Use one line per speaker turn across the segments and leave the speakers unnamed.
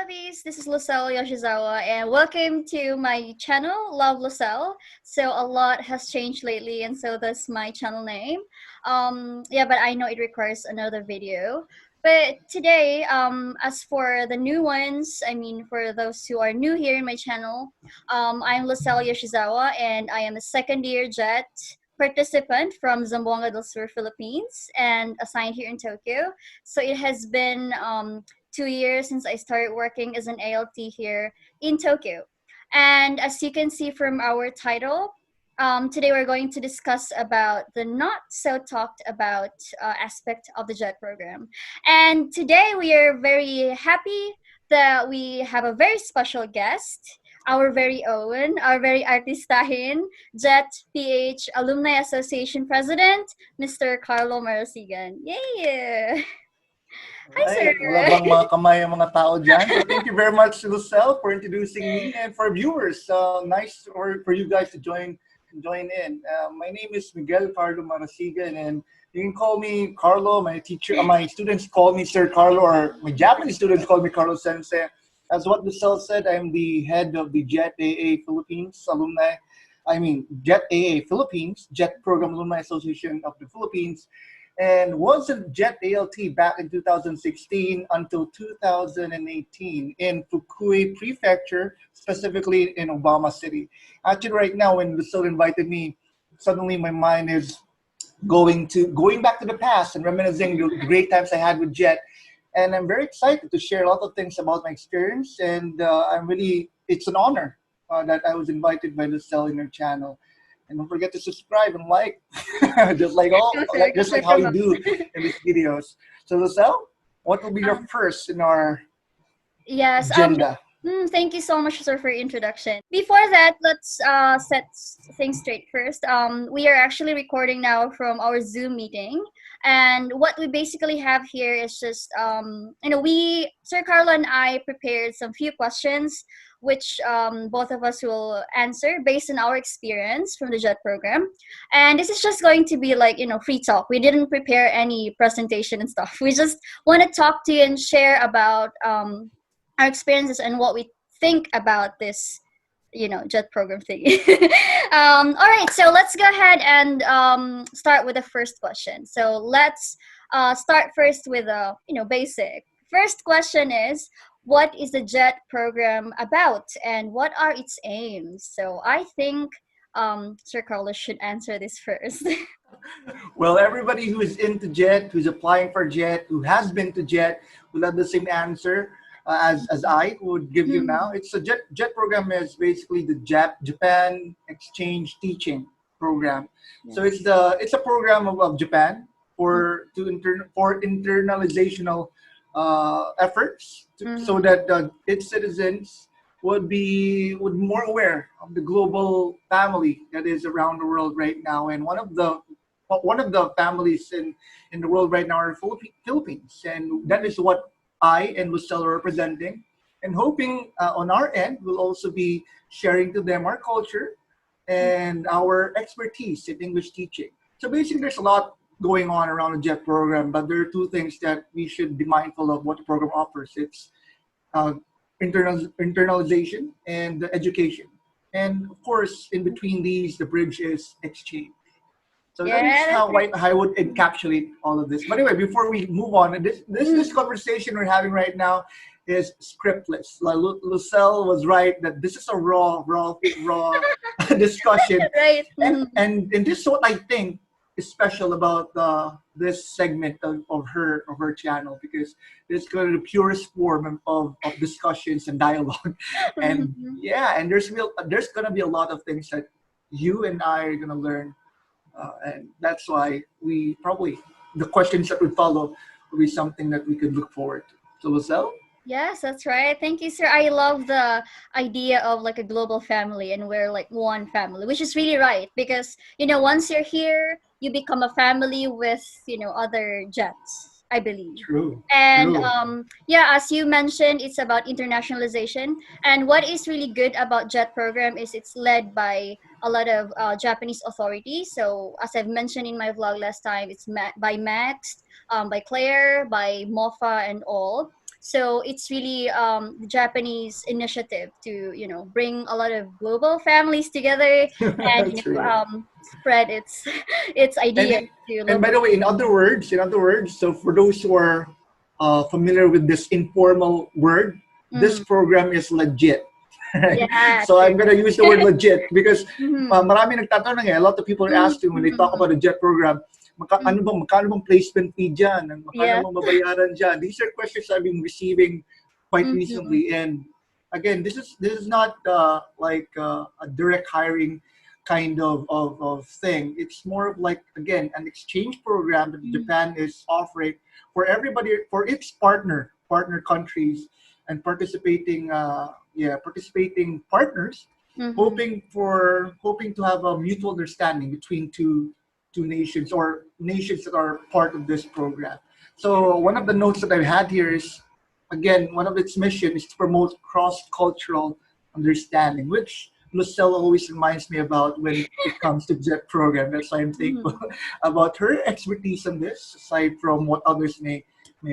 Lovies, this is Lucelle Yoshizawa, and welcome to my channel, Love Lucelle. So a lot has changed lately, and so that's my channel name. But I know it requires another video. But today, as for the new ones, I mean, for those who are new here in my channel, I'm Lucelle Yoshizawa, and I am a second-year JET participant from Zamboanga del Sur, Philippines, and assigned here in Tokyo. So it has been 2 years since I started working as an ALT here in Tokyo. And as you can see from our title, today we're going to discuss about the not so talked about aspect of the JET program. And today we are very happy that we have a very special guest, our very own, our very artistahin, JET Ph Alumni Association President, Mr. Carlo Marasigan. Yay! Hi, sir.
Right. Wala bang mga kamay ang mga tao dyan? So thank you very much, Lucelle, for introducing me, and for viewers, nice for you guys to join in. My name is Miguel Carlo Marasigan, and you can call me Carlo. My students call me Sir Carlo, or my Japanese students call me Carlo Sensei. As what Lucelle said, I'm the head of the JET Philippines alumni. JET Philippines, JET Program Alumni Association of the Philippines. And was a JET ALT back in 2016 until 2018 in Fukui Prefecture, specifically in Obama City. Actually, right now, when Lucille invited me, suddenly my mind is going back to the past and reminiscing the great times I had with JET. And I'm very excited to share a lot of things about my experience. And it's an honor that I was invited by Lucille in her channel. And don't forget to subscribe and like, just like how you do in these videos. So Lucelle, what will be your first in our agenda?
Thank you so much, sir, for your introduction. Before that, let's set things straight first. We are actually recording now from our Zoom meeting. And what we basically have here is just, Sir Carlo and I prepared some few questions which both of us will answer based on our experience from the JET program. And this is just going to be like, free talk. We didn't prepare any presentation and stuff. We just want to talk to you and share about our experiences and what we think about this, JET program thing. All right, so let's go ahead and start with the first question. So let's start first with a, basic. First question is, what is the JET program about and what are its aims? So I think Sir Carlos should answer this first.
Well, everybody who is into JET, who's applying for JET, who has been to JET, will have the same answer as I would give you now. It's a JET program is basically the Japan exchange teaching program. Yes. So it's a program of Japan for internalizational efforts so that its citizens would be more aware of the global family that is around the world right now. And one of the families in the world right now are Philippines, and that is what I and Lucelle are representing, and hoping on our end we'll also be sharing to them our culture and our expertise in English teaching. So basically, there's a lot going on around the JET program, but there are two things that we should be mindful of what the program offers. It's internalization and education. And of course, in between these, the bridge is exchange. So that is how I would encapsulate all of this. But anyway, before we move on, this conversation we're having right now is scriptless. Lucelle was right that this is a raw discussion.
Right.
And this is what I think is special about this segment of her channel, because it's going to the purest form of discussions and dialogue. And and there's going to be a lot of things that you and I are going to learn. And that's why the questions that would follow will be something that we could look forward to. So Lucelle?
Yes, that's right. Thank you, sir. I love the idea of like a global family, and we're like one family, which is really right, because, once you're here, you become a family with, other JETs, I believe.
True.
And
True.
as you mentioned, it's about internationalization. And what is really good about JET program is it's led by a lot of Japanese authorities. So as I've mentioned in my vlog last time, it's by Max, by Claire, by Mofa, and all. So it's really the Japanese initiative to bring a lot of global families together and
True.
spread its its
And
ideas
in,
to
and by
local.
the way, in other words, so for those who are familiar with this informal word, this
Mm.
program is legit. Right?
Yeah,
So
true.
I'm gonna use the word legit because
Mm-hmm.
marami nagtatanong eh. A lot of people are asking when they talk
Mm-hmm.
about the JET program, magkano bang placement fee dyan? Magkano
Yeah.
bang babayaran dyan? These are questions I've been receiving quite
Mm-hmm.
recently. And again, this is not a direct hiring kind of thing. It's more of like, again, an exchange program that Japan is offering for everybody, for its partner countries and participating partners,
Mm-hmm.
hoping to have a mutual understanding between two nations or nations that are part of this program. So one of the notes that I've had here is, again, one of its mission is to promote cross-cultural understanding, which Lucella always reminds me about when it comes to JET program. That's why I'm thankful
Mm-hmm.
about her expertise on this, aside from what others may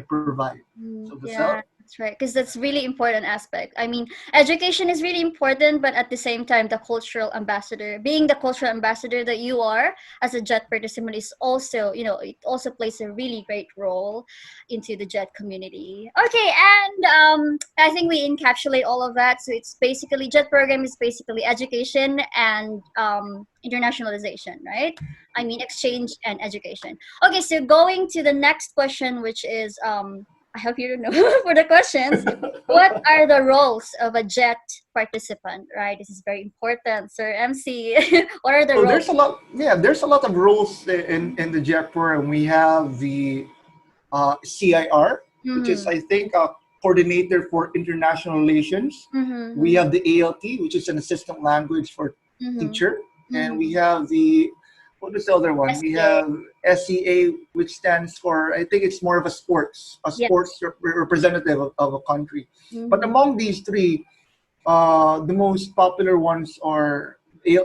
provide. So Lucella.
Yeah, that's right. Because that's really important aspect. I mean, education is really important, but at the same time, the cultural ambassador, being the cultural ambassador that you are as a JET participant, is also, it also plays a really great role into the JET community. Okay, and I think we encapsulate all of that. So it's basically JET program is basically education and internationalization, right? I mean, exchange and education. Okay, so going to the next question, which is I hope you know for the questions. What are the roles of a JET participant? Right, this is very important, Sir MC. What are the
Well,
roles?
there's a lot. Yeah, there's a lot of roles in the JET program. We have the CIR, which is,
Mm-hmm.
I think, a coordinator for international relations. We
Mm-hmm.
have the ALT, which is an assistant language for
Mm-hmm.
teacher, and we
Mm-hmm.
have the, what is the other one? We
SCA.
have SEA, which stands for, I think it's more of a
Yes.
sports representative of a country. But
Mm-hmm.
among these three, the most popular ones are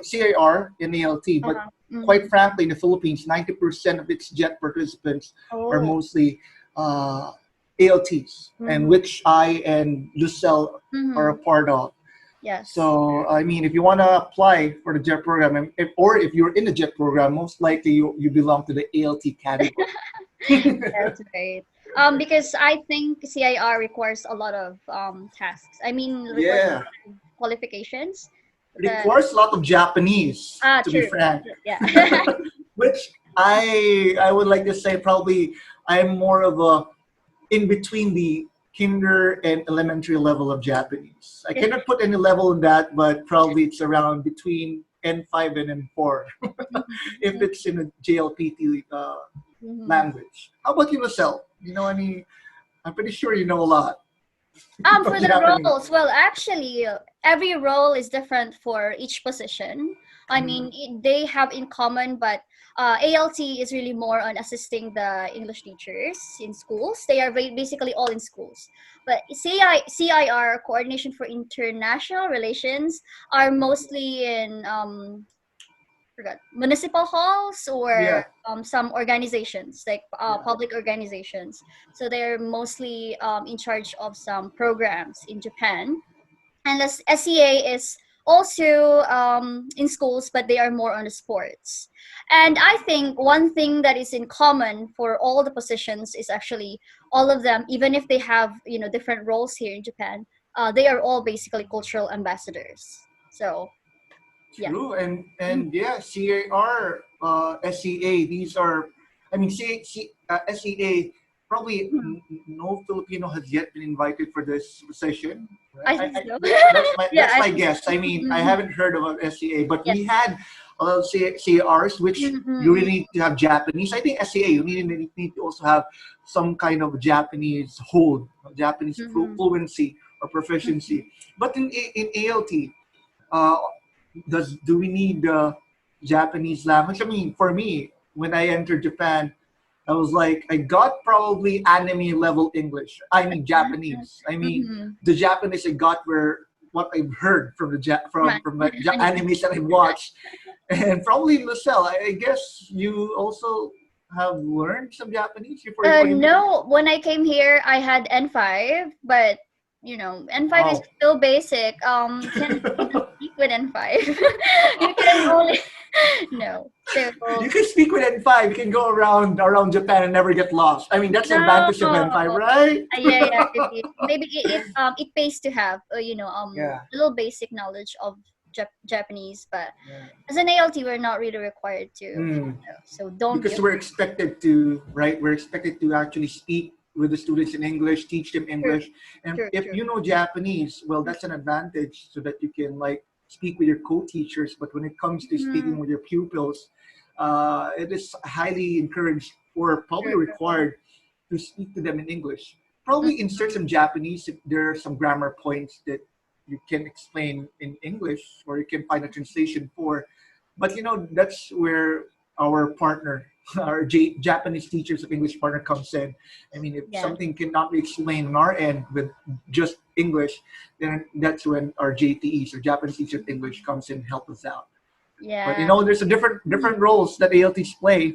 CIR and ALT, but
Uh-huh. Mm-hmm.
quite frankly, in the Philippines, 90% of its JET participants are
Oh.
mostly uh, ALTs, and
Mm-hmm.
which I and Lucelle are a
Mm-hmm.
part of.
Yes.
So, I mean, if you want to apply for the JET program, or if you're in the JET program, most likely you belong to the ALT category.
That's great. Because I think CIR requires a lot of tasks. I mean, requires
Yeah,
qualifications. The
requires a lot of Japanese, to be
true.
frank.
Yeah.
Which I would like to say probably I'm more of a in between the kinder and elementary level of Japanese. I cannot put any level in that, but probably it's around between N5 and N4 if it's in a JLPT
Mhm.
language. How about you, Marcel? You know any? I'm pretty sure you know a lot of
For the
Japanese.
roles, well, actually, every role is different for each position. I mean, they have in common, but ALT is really more on assisting the English teachers in schools. They are basically all in schools. But CIR, Coordination for International Relations, are mostly in forgot municipal halls or
Yeah,
some organizations like
yeah.
public organizations. So they're mostly in charge of some programs in Japan. And the SEA is also in schools, but they are more on the sports. And I think one thing that is in common for all the positions is actually all of them, even if they have different roles here in Japan, they are all basically cultural ambassadors. So yeah.
True, and
Mm-hmm.
and yeah, CAR, SEA. These are, I mean, SEA. Probably no Filipino has yet been invited for this session. Right?
I think so. Yeah,
That's
I
my
think so.
guess. I mean, I
Mhm.
haven't heard of an SEA, but we
Yes.
had a lot of CARs, which you
Mm-mm-mm.
really need to have Japanese. I think SEA, you need to also have some kind of Japanese hold, Japanese
Mm-hmm.
fluency or
Mm-hmm.
proficiency. But in ALT, uh, do we need Japanese language? I mean, for me, when I entered Japan, I was like, I got probably anime level English. I mean Japanese. I mean
Mm-hmm.
the Japanese I got were what I've heard from from the
Anime.
animes that I watched, and probably Lucelle. I guess you also. have learned some Japanese before you going to?
No, when I came here, I had N5, but N5 is
Wow.
still basic. Cannot speak with N5. You can only no. So
You can speak with N5. You can go around Japan and never get lost. I mean, that's the
no.
advantage of N5, right?
Yeah, yeah, really. Maybe it pays to have
Yeah.
a little basic knowledge of Japanese, but
Yeah.
as an ALT, we're not really required to.
Mm.
So don't be
Because we're expected to, right? We're expected to actually speak with the students in English, teach them
true,
English. And
true,
if
true.
you know Japanese, well, that's an advantage so that you can like speak with your co-teachers. But when it comes to
Mm,
speaking with your pupils, it is highly encouraged or probably
true, true.
required to speak to them in English.
Mm,
Probably insert some Japanese if there are some grammar points that you can explain in English or you can find a translation for. But that's where our partner, our Japanese teachers of English partner comes in. I mean, if
yeah,
something cannot be explained on our end with just English, then that's when our JTEs or Japanese teacher of English comes in and help us out. But
yeah.
there's a different roles that ALTs play,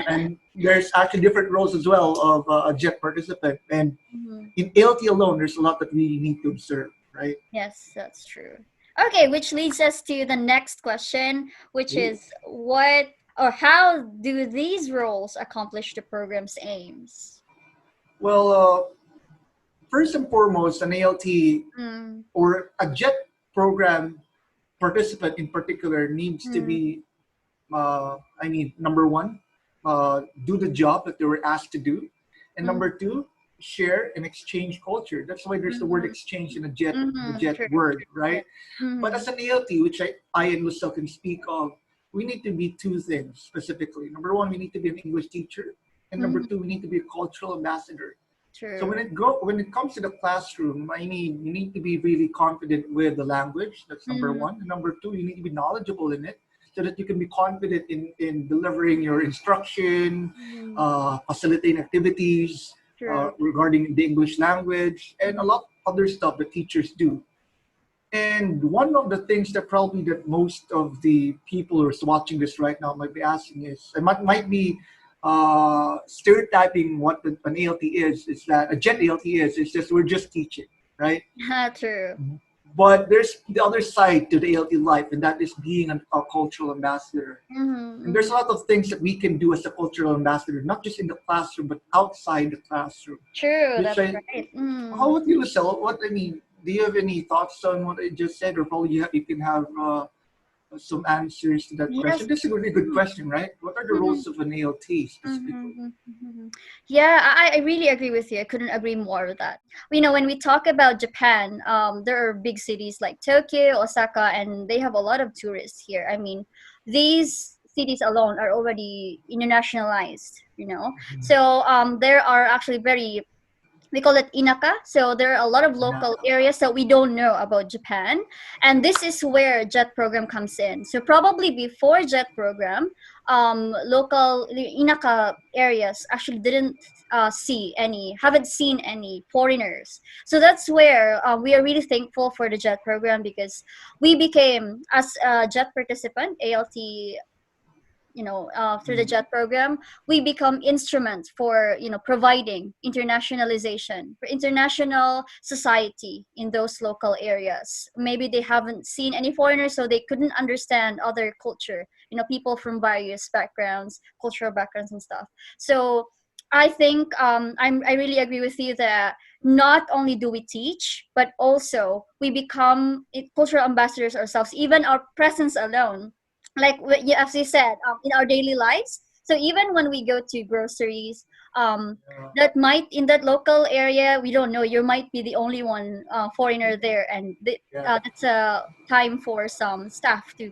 and there's actually different roles as well of a JET participant. And
Mhm.
in ALT alone, there's a lot that we need to observe, right?
Yes, that's true. Okay, which leads us to the next question, which
Ooh.
is what or how do these roles accomplish the program's aims?
Well, first and foremost, an ALT
Mm,
or a JET program participant in particular needs to
mm,
be, number one, do the job that they were asked to do, and
mm,
number two, share and exchange culture. That's why there's the word
mhm,
exchange in the
mhm.
JET
True,
word,
true. Yeah.
right? But
Mhm,
as an ALT, which I and Lucille can speak of, we need to be two things specifically. Number one, we need to be an English teacher, and number
mhm.
two, we need to be a cultural ambassador. So
True.
when it comes to the classroom, I mean, you need to be really confident with the language. That's number
Mm,
one. And number two, you need to be knowledgeable in it so that you can be confident in delivering your instruction,
mm,
facilitating activities
true.
regarding the English language, and a
Mhm,
lot of other stuff that teachers do. And one of the things that probably that most of the people who are watching this right now might be asking is, and might be stereotyping what an ALT is that a JET ALT is just we're just teaching, right?
true.
But there's the other side to the ALT life, and that is being a cultural ambassador.
Mhm,
And there's a
mhm.
lot of things that we can do as a cultural ambassador, not just in the classroom, but outside the classroom.
True,
Which
that's
I
right.
How
Mm.
would you sell? What I mean, do you have any thoughts on what I just said, or probably you can have some answers to that question?
Yes.
This is a really good
Mhm,
question, right? What are the
mhm.
roles of an ALT specifically?
Mm-hmm, mm-hmm. Yeah, I really agree with you. I couldn't agree more with that. When we talk about Japan, there are big cities like Tokyo, Osaka, and they have a lot of tourists here. I mean, these cities alone are already internationalized. So there are actually very we call it inaka. So there are a lot of local
Inaka.
areas that we don't know about Japan, and this is where JET program comes in. So probably before JET program, local inaka areas actually didn't haven't seen any foreigners. So that's where we are really thankful for the JET program because we became as a JET participant, ALT through the
Mm,
JET program, we become instruments for providing internationalization for international society in those local areas. Maybe they haven't seen any foreigners, so they couldn't understand other culture. People from various backgrounds, cultural backgrounds, and stuff. So I think I really agree with you that not only do we teach, but also we become cultural ambassadors ourselves. Even our presence alone like as you said in our daily lives, so even when we go to groceries,
yeah,
that might in that local area we don't know, you might be the only one foreigner there, and
yeah,
that's a time for some staff to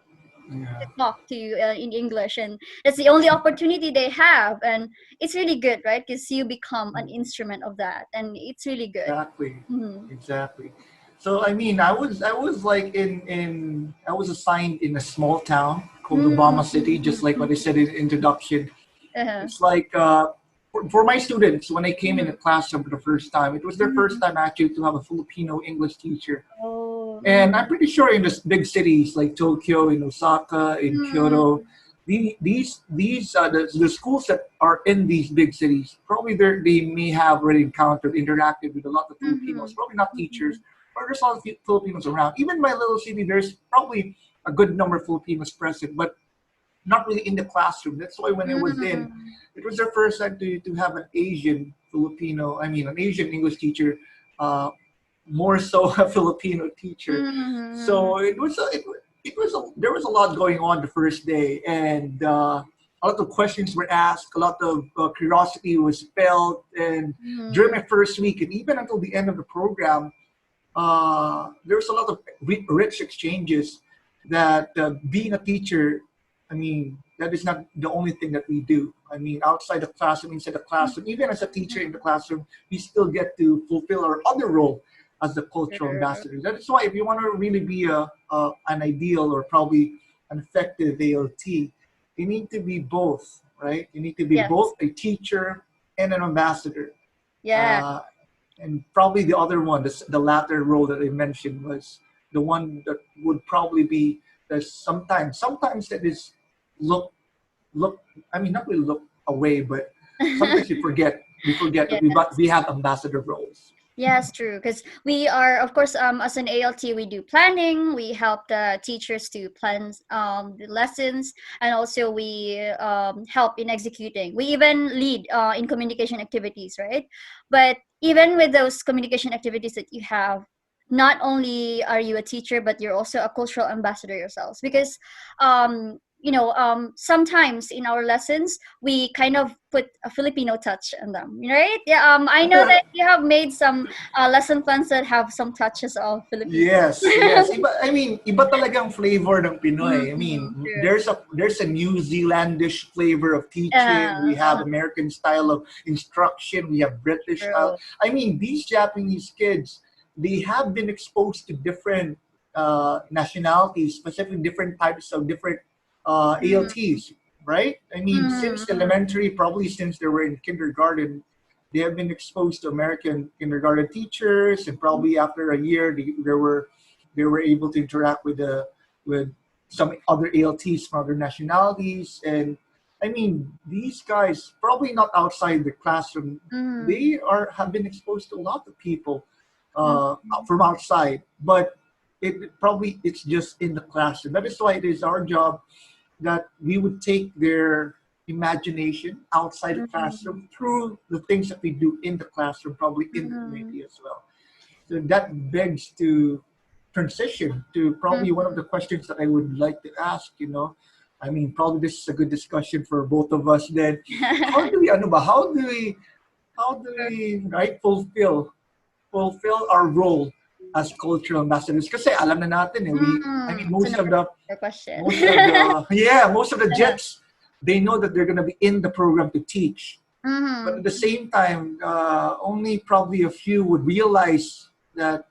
yeah.
talk to you in English, and that's the only opportunity they have, and it's really good, right? Because you become an instrument of that, and it's really good.
Exactly,
Mm-hmm.
exactly. So I mean, I was like in I was assigned in a small town called Obama City, just like what I said in the introduction.
Uh-huh.
It's like for my students when I came in
Mm-hmm.
the classroom for the first time, it was their first
Mm-hmm.
time actually to have a Filipino English teacher.
Oh.
And I'm pretty sure in the big cities like Tokyo, in Osaka, in
Mm-hmm.
Kyoto, the schools that are in these big cities, probably they may have already encountered, interacted with a lot of Filipinos,
Mm-hmm.
probably not teachers,
Mm-hmm.
but there's a lot of Filipinos around. Even my little city, there's probably a good number of Filipinos present, but not really in the classroom. That's why when I was in,
Mm-hmm.
it was their first time to have an Asian Filipino, I mean, an Asian English teacher, uh, more so a Filipino teacher.
Mm-hmm.
So there was a lot going on the first day, and a lot of questions were asked, a lot of curiosity was felt, and during my first week, and even until the end of the program, there was a lot of rich exchanges that being a teacher, I mean, that is not the only thing that we do. I mean, outside the classroom, inside the classroom, even as a teacher in the classroom, we still get to fulfill our other role as the cultural
True.
ambassador. That is why if you want to really be an ideal or probably an effective ALT, you need to be both, right? You need to be
Yes.
both a teacher and an ambassador.
Yeah.
Uh, and probably the other one, the latter role that I mentioned was the one that would probably be that sometimes that is look look. I mean, not really look away, but sometimes we forget that
Yeah.
we have ambassador roles.
Yes, true. Because we are, of course, as an ALT, we do planning. We help the teachers to plan the lessons, and also we help in executing. We even lead in communication activities, right? But even with those communication activities that you have, not only are you a teacher, but you're also a cultural ambassador yourselves. Because sometimes in our lessons we kind of put a Filipino touch on them, right? Yeah. I know that you have made some lesson plans that have some touches of Filipino.
Yes, yes. I mean, iba talagang flavor ng Pinoy. I mean,
True.
there's a New Zealandish flavor of teaching. We have American style of instruction. We have British style.
True.
I mean, these Japanese kids, they have been exposed to different nationalities, specifically different types of different
Mm,
ALTs, right? I mean,
mm,
since
mm.
elementary, probably since they were in kindergarten, they have been exposed to American kindergarten teachers, and probably after a year, they were able to interact with some other ALTs from other nationalities. And I mean, these guys probably not outside the classroom.
Mm,
They are have been exposed to a lot of people
mm,
from outside, but it's just in the classroom. That is why it is our job that we would take their imagination outside the
mm,
classroom through the things that we do in the classroom, probably in the
mm,
community as well. So that begs to transition to probably one of
mm.
the questions that I would like to ask, I mean, probably this is a good discussion for both of us then. How do we, ano ba, how do we, right, fulfill our role as cultural ambassadors? Kasi alam na natin, I mean,
It's a number four question.
most of the Jets, they know that they're going to be in the program to teach. But at the
Mm-hmm.
same time, only probably a few would realize that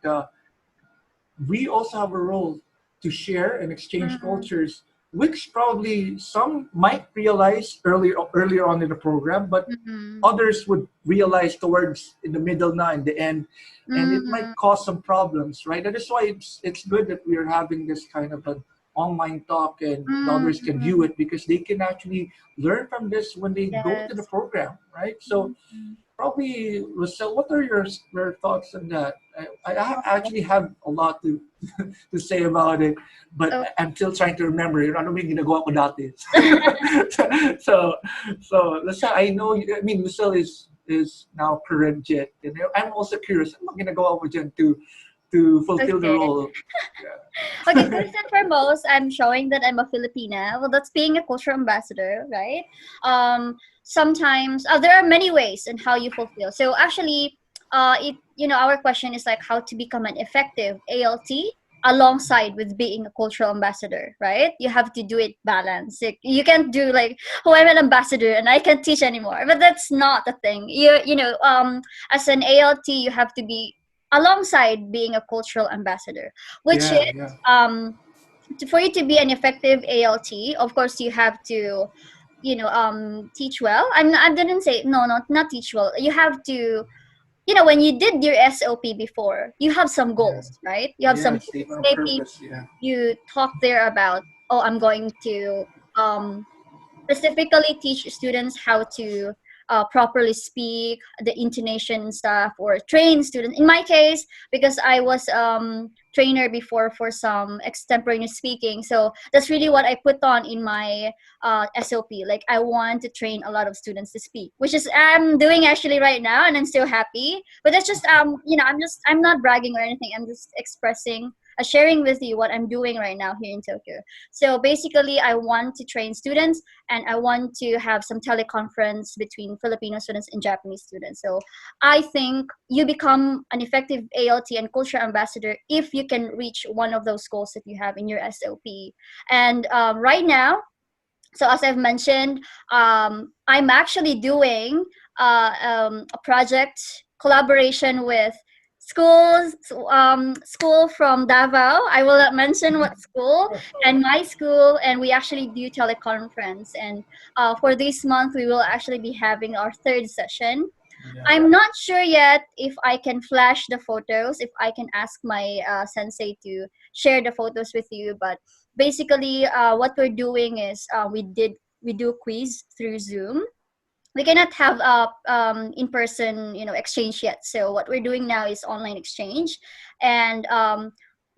we also have a role to share and exchange
Mm-hmm.
cultures, which probably some might realize earlier on in the program, but
Mm-hmm.
others would realize towards in the middle now in the end, and it might
Mm-hmm.
cause some problems, right? That is why it's good that we are having this kind of an online talk, and the others can view
Mm-hmm.
it because they can actually learn from this when they go to the
Yes.
program, right? So
Mm-hmm.
probably, Lucille, what are your thoughts on that? I actually have a lot to to say about it, but
Oh.
I'm still trying to remember. Ano ba yung ginagawa ko dati? so, so Lucille, I know. I mean, Lucille is now current jet, and I'm also curious. Ano ba ginagawa mo dyan to fulfill the
Okay.
role?
Okay,
Yeah.
first and foremost, I'm showing that I'm a Filipina. Well, that's being a cultural ambassador, right? Sometimes there are many ways in how you fulfill. So actually, our question is like how to become an effective ALT alongside with being a cultural ambassador, right? You have to do it balanced. Like, you can't do like, oh, I'm an ambassador and I can't teach anymore. But that's not the thing. As an ALT, you have to be alongside being a cultural ambassador, which is
Yeah, yeah,
for you to be an effective ALT. Of course, you have to, teach well. I didn't say no, not teach well. You have to, when you did your SOP before, you have some
yeah,
goals, right? You have
yeah.
some goals.
Statement of
Maybe
purpose. Yeah,
you talk there about, oh, I'm going to, um, specifically teach students how to properly speak, the intonation and stuff, or train students. In my case, because I was trainer before for some extemporaneous speaking, so that's really what I put on in my SOP. Like I want to train a lot of students to speak, which is I'm doing actually right now, and I'm still happy. But that's just I'm not bragging or anything. I'm just expressing. Sharing with you what I'm doing right now here in Tokyo. So basically, I want to train students and I want to have some teleconference between Filipino students and Japanese students. So I think you become an effective ALT and culture ambassador if you can reach one of those goals that you have in your SOP. And right now, so as I've mentioned, I'm actually doing a project collaboration with school from Davao. I will not mention what school, and my school, and we actually do teleconference. And for this month, we will actually be having our third session.
Yeah.
I'm not sure yet if I can flash the photos, if I can ask my sensei to share the photos with you. But basically, what we're doing is we do quiz through Zoom. We cannot have a in-person exchange yet. So what we're doing now is online exchange, and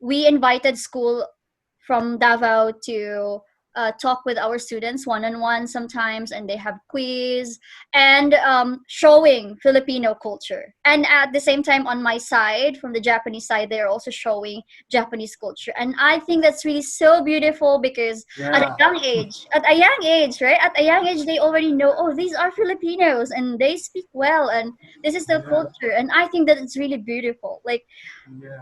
we invited school from Davao to talk with our students one-on-one sometimes, and they have quiz and showing Filipino culture. And at the same time, on my side, from the Japanese side, they're also showing Japanese culture. And I think that's really so beautiful because
Yeah.
at a young age, right? At a young age, they already know, oh, these are Filipinos and they speak well, and this is the
Yeah.
culture. And I think that it's really beautiful. Like,
Yeah.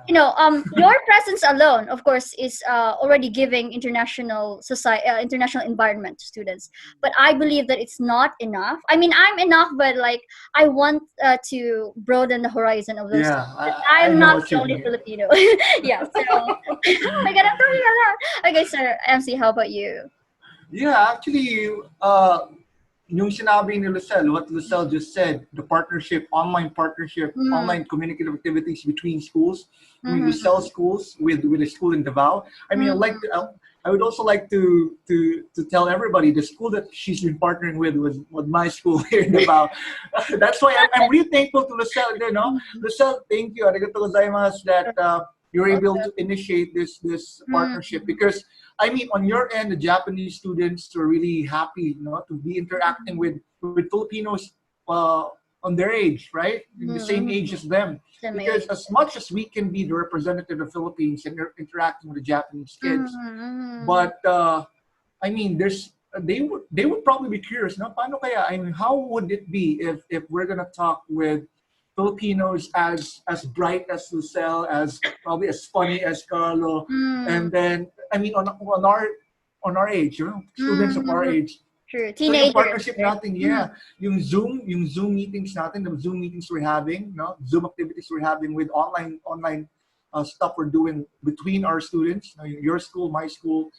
your presence alone, of course, is already giving international society, international environment to students. But I believe that it's not enough. I mean, I'm enough, but like I want to broaden the horizon of those.
Yeah.
That
I
I'm
know
not
what
the
you
only
mean.
Filipino. Yeah. So, oh my God, I'm talking a lot. Okay, sir, MC, how about you?
Yeah, actually, yung sinabi ni Lucelle, what Lucelle just said, the partnership,
Mm,
online communicative activities between schools. I mean, Lucelle
mm-hmm,
schools with a school in Davao. I mean,
mm-hmm.
I would also like to tell everybody the school that she's been partnering with my school here in Davao. That's why I'm really thankful to Lucelle. You know, Lucelle, thank you. Arigato gozaimasu that you're able
Also,
to initiate this partnership
mm-hmm,
because I mean, on your end, the Japanese students were really happy, to be interacting with Filipinos on their age, right? In the same age
mm-hmm.
as them.
Same
Because
age.
as much as we can be the representative of Philippines and they're interacting with the Japanese kids,
Mm-hmm.
but I mean, they would probably be curious. No, paano kaya? I mean, how would it be if we're gonna talk with Filipinos as bright as Lucelle, as probably as funny as Carlo,
Mm,
and then I mean on our age, students of our
mm,
age.
true.
So yung
Teenagers,
partnership
right?
natin,
Mm,
yeah, yung Zoom meetings natin, the Zoom meetings we're having, no, Zoom activities we're having with online stuff we're doing between our students, your school, my school.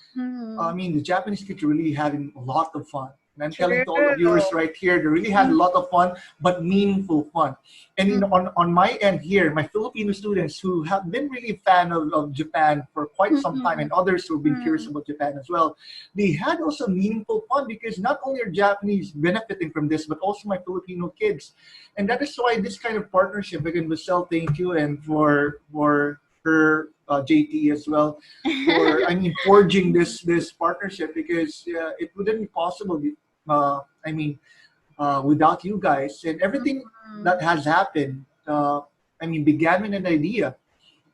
I
mm,
mean, the Japanese kids are really having a lot of fun. And I'm telling
true.
to all the viewers right here, they really had a
Mm,
lot of fun, but meaningful fun. And
mm,
on my end here, my Filipino students who have been really a fan of Japan for quite some time,
mm,
and others who've been curious
mm,
about Japan as well, they had also meaningful fun because not only are Japanese benefiting from this, but also my Filipino kids. And that is why this kind of partnership, again, Michelle, thank you, and for her JT as well for I mean forging this partnership because it wouldn't be possible. I mean, without you guys and everything that
mm,
has happened. I mean, began with an idea,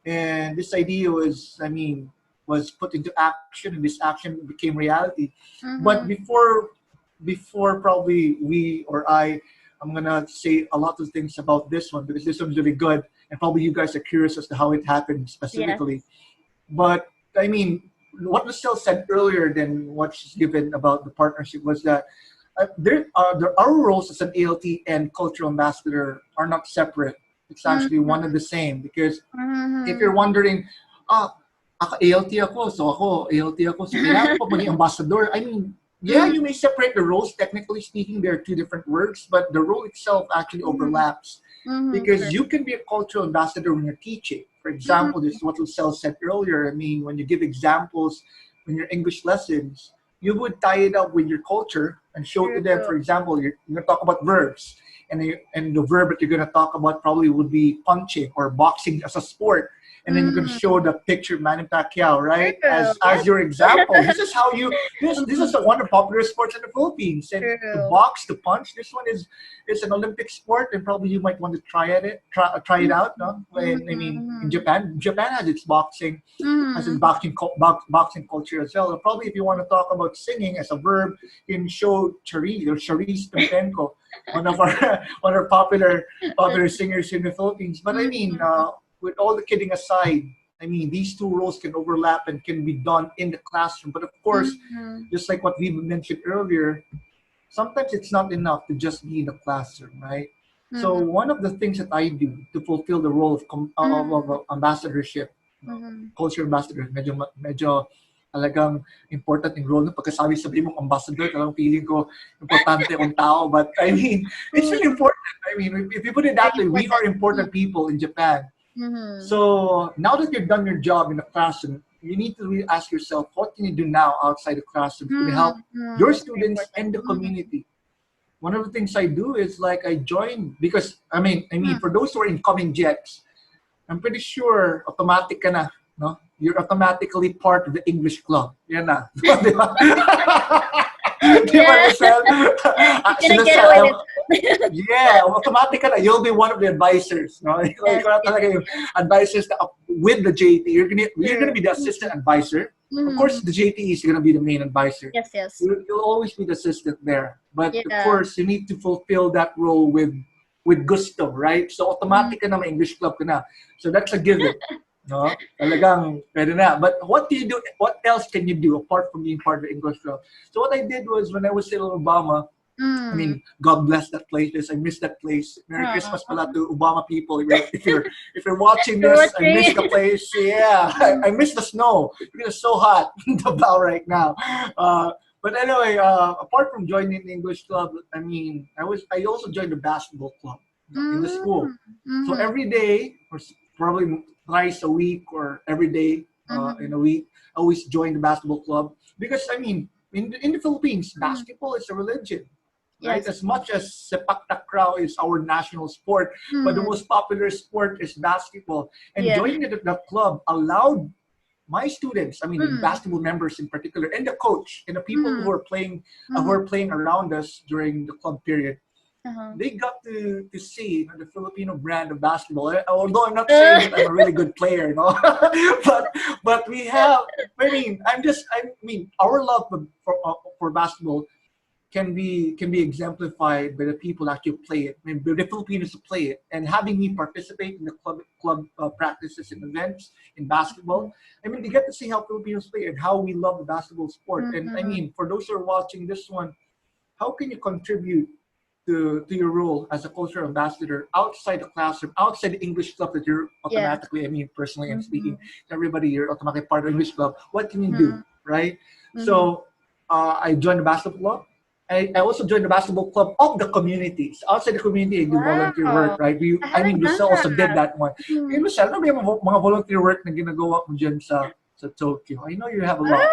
and this idea was put into action, and this action became reality. But
mhm,
before probably we or I'm gonna say a lot of things about this one because this one's really good, and probably you guys are curious as to how it happened
yes.
specifically. But I mean, what Lucille said earlier than what she's given about the partnership was that our roles as an ALT and cultural ambassador are not separate. It's
Mm,
actually one and the same because if you're
mhm,
wondering, ah, ako ALT ako, so ako ALT ako, so kailangan ko pa maging ambassador. I mean, yeah,
mm,
you may separate the roles. Technically speaking, they're two different words, but the role itself actually
mhm,
overlaps
mhm,
because
true.
you can be a cultural ambassador when you're teaching. For
Mhm,
example, this is what Lucille said earlier. I mean, when you give examples in your English lessons, you would tie it up with your culture and show to them, for example, you're going to talk about verbs. And the verb that you're going to talk about probably would be punching or boxing as a sport. And then you're going to show the picture of Manny Pacquiao, right? As your example. This is how you this is one of the popular sports in the Philippines. And to box, to punch, this one is it's an Olympic sport, and probably you might want to try it out. No? In Japan has its boxing, has its boxing culture as well. And probably if you want to talk about singing as a verb, you can show Charisse Pimpenko, one of our popular singers in the Philippines. But I mean, with all the kidding aside, I mean, these two roles can overlap and can be done in the classroom. But of course, just like what we mentioned earlier, sometimes it's not enough to just be in the classroom, right? So one of the things that I do to fulfill the role of ambassadorship, culture ambassador, medyo talagang important yung role. Pagkasabi mo ambassador, talagang feeling ko importante akong tao. But I mean, it's really important. I mean, if you put it that way, we are important people in Japan. So now that you've done your job in the classroom, you need to really ask yourself, what can you do now outside the classroom to help your students and the community? One of the things I do is like I join, because I mean for those who are incoming JETs, I'm pretty sure automatic ka na, no? You're automatically part of the English club. Yan na. Di ba? Di ba, Lucelle? Yeah, automatic ka na. You'll be one of the advisors. No? Ikaw na talaga yung advisors with the JT. You're gonna be the assistant advisor. Of course, the JT is gonna be the main advisor.
Yes.
You'll always be the assistant there. But of course, you need to fulfill that role with gusto, right? So automatic ka na, may English club ka na. So that's a given. No? Talagang pwede na. But what do you do? What else can you do apart from being part of the English club? So what I did was, when I was in Obama, I mean, God bless that place. I miss that place. Merry Christmas pala to Obama people. If you're watching this, I miss the place. Yeah, I miss the snow because it's so hot in Davao right now. But anyway, apart from joining the English club, I mean, I also joined the basketball club in the school. So every day, or probably thrice a week, or every day in a week, I always join the basketball club, because I mean, in the Philippines, basketball is a religion. Right? Yes. As much as sepak takraw is our national sport, but the most popular sport is basketball. And joining the club allowed my students, I mean, the basketball members in particular, and the coach, and the people who are playing around us during the club period, they got to see the Filipino brand of basketball. Although I'm not saying that I'm a really good player, no, but we have. I mean, our love for basketball can be exemplified by the people that actually play it. I mean, the Filipinos play it, and having me participate in the club practices and events in basketball. I mean, they get to see how Filipinos play and how we love the basketball sport. And I mean, for those who are watching this one, how can you contribute to your role as a cultural ambassador outside the classroom, outside the English club that you're automatically, I mean, personally I'm speaking to everybody, you're automatically part of the English club. What can you do, right? So I joined the basketball club. I also joined the basketball club of the community. So outside the community, I do volunteer work, right? Lucelle also did that one. Hey, Lucelle, ano ba yung mga volunteer work na ginagawa mo dyan sa Tokyo? I know you have a lot.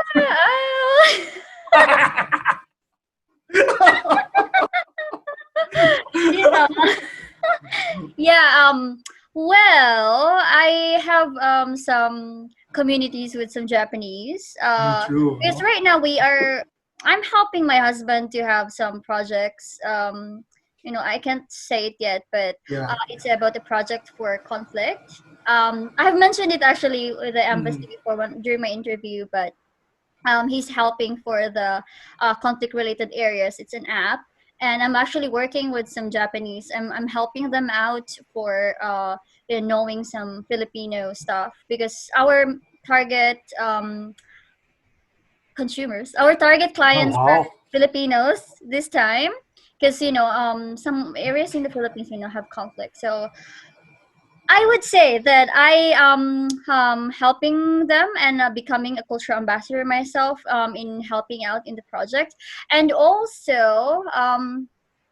Well, I have some communities with some Japanese.
True.
Because right now I'm helping my husband to have some projects. I can't say it yet, but it's about a project for conflict. I've mentioned it actually with the embassy before during my interview, but he's helping for the conflict-related areas. It's an app, and I'm actually working with some Japanese. I'm helping them out for knowing some Filipino stuff, because our target consumers, our target clients are Filipinos this time, because some areas in the Philippines have conflict. So I would say that I am helping them and becoming a cultural ambassador myself in helping out in the project. And also I'm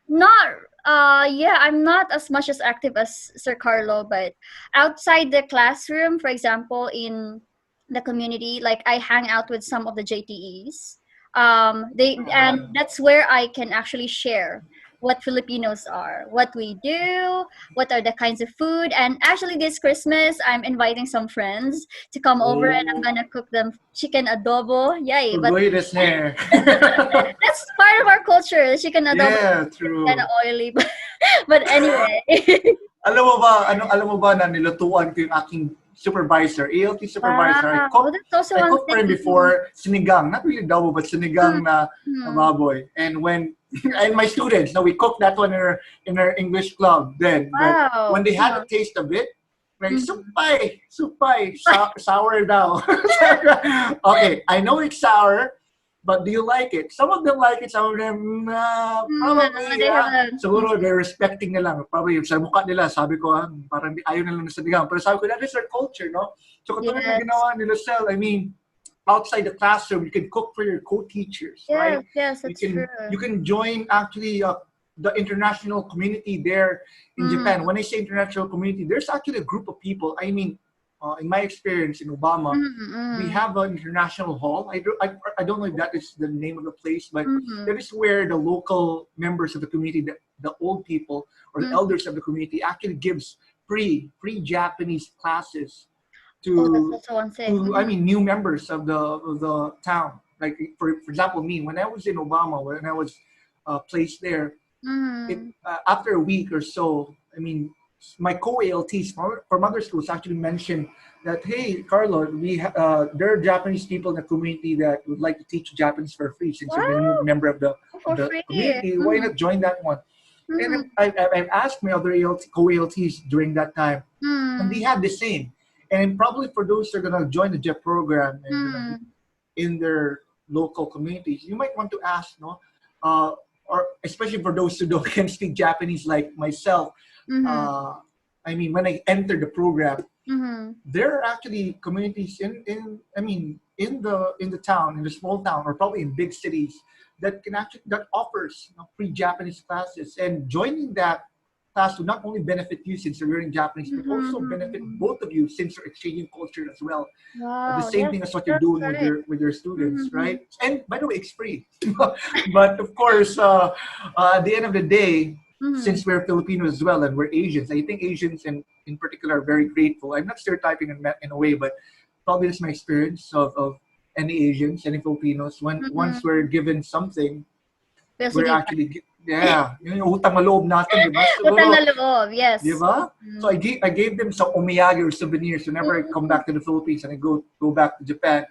not as much as active as Sir Carlo, but outside the classroom, for example, in the community, like I hang out with some of the JTEs. And that's where I can actually share what Filipinos are, what we do, what are the kinds of food. And actually, this Christmas, I'm inviting some friends to come over, and I'm
Oh,
gonna cook them chicken adobo. Yay! But
Ugoy des hair.
that's part of our culture. Chicken adobo
Yeah,
is kind of
true.
oily, but anyway.
Alam mo ba na nilutuan ko yung aking supervisor, ALT supervisor.
Wow, that's also
I
one
cooked for him
thing.
before sinigang, not really double, but sinigang na
Mm-hmm.
baboy. And when and my students, no, we cooked that one in our English club then. But when
Wow.
they had a taste of it, like
Mhm.
sour daw. Okay, I know it's sour, but do you like it? Some of them like it, some of them, probably,
They have a
siguro they're respecting na lang. Probably yung sa mukha nila, sabi ko, parang ayaw na lang sa digang. Pero sabi ko, that is our culture, no? So katulad ng
yes,
ginawa ni Lucelle, I mean, outside the classroom, you can cook for your co-teachers, right?
yes,
You
that's true.
can join actually the international community there in Japan. When I say international community, there's actually a group of people. I mean, in my experience in Obama, we have an international hall. I don't know if that is the name of the place, but that is where the local members of the community, the old people or the elders of the community, actually gives free Japanese classes
Oh, that's
to
also one thing.
I mean new members of the town. Like for example, me when I was in Obama, when I was placed there, it after a week or so, I mean, my co-ALTs from other schools actually mentioned that, hey, Carlo, there are Japanese people in the community that would like to teach Japanese for free. Since you're a new
Wow,
member of
for
the
free.
community, why not join that one? And
Mm-hmm.
I've asked my other co-ALTs during that time, and they had the same. And probably for those who are gonna join the JET program and gonna be in their local communities, you might want to ask, no, or especially for those who don't can speak Japanese like myself. Uh, I mean, when I entered the program, there are actually communities in I mean in the town, in the small town, or probably in big cities that can actually that offers, free Japanese classes, and joining that class will not only benefit you since you're learning Japanese, but also benefit both of you since you're exchanging culture as well. The
Wow,
same
yes,
thing as what you're
that's
doing
right.
with your students,
Mm-hmm.
right? And by the way, it's free. But of course, at the end of the day, since we're Filipinos as well and we're Asians, I think Asians in particular are very grateful. I'm not stereotyping in a way, but probably it's my experience of any Asians, any Filipinos. When once we're given something,
We'll
we're
give
actually, yeah, yun yung utang na loob natin, di ba?
utang na
Siguro,
loob,
di
yes.
ba? So I gave them some omiyage or souvenirs whenever I come back to the Philippines and I go back to Japan.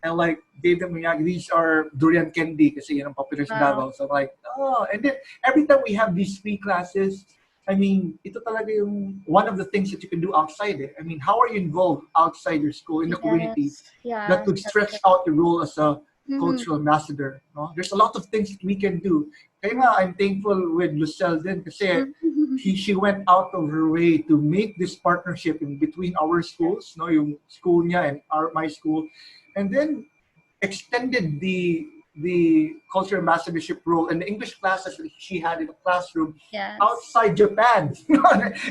And like gave them omiyage. These are durian candy kasi yun ang popular sa
Wow.
Davao. So I'm like, oh, and then every time we have these free classes, I mean, ito talaga yung one of the things that you can do outside it. I mean, how are you involved outside your school in the community
Yes,
that
yes,
could
that's
stretch
right.
out your role as a
Mm-hmm.
cultural ambassador? No? There's a lot of things that we can do. Kaya nga, I'm thankful with Lucelle din kasi she went out of her way to make this partnership in between our schools, no, yung school niya and my school, and then extended the culture ambassadorship role and the English classes that she had in the classroom
Yes.
outside Japan.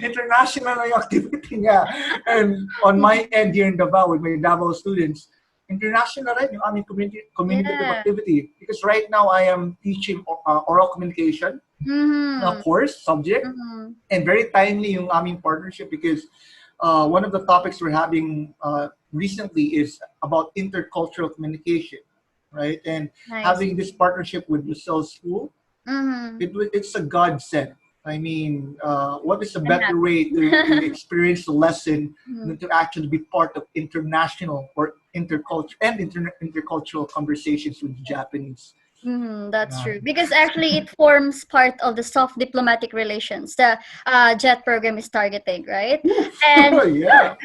International na yung activity niya. And on my end here in Davao with my Davao students, international rin yung aming communicative
Yeah.
activity. Because right now I am teaching oral communication, a
Mm-hmm.
course subject,
Mm-hmm.
and very timely yung aming partnership because one of the topics we're having recently is about intercultural communication, right? And
Nice.
having this partnership with Lucille School,
Mm-hmm.
it's a godsend. I mean, what is a
I'm
better way to
happy.
experience the lesson
Mhm.
than to actually be part of international or intercultural conversations with the Japanese?
That's true. Because actually, it forms part of the soft diplomatic relations the JET program is targeting, right? And
Yeah.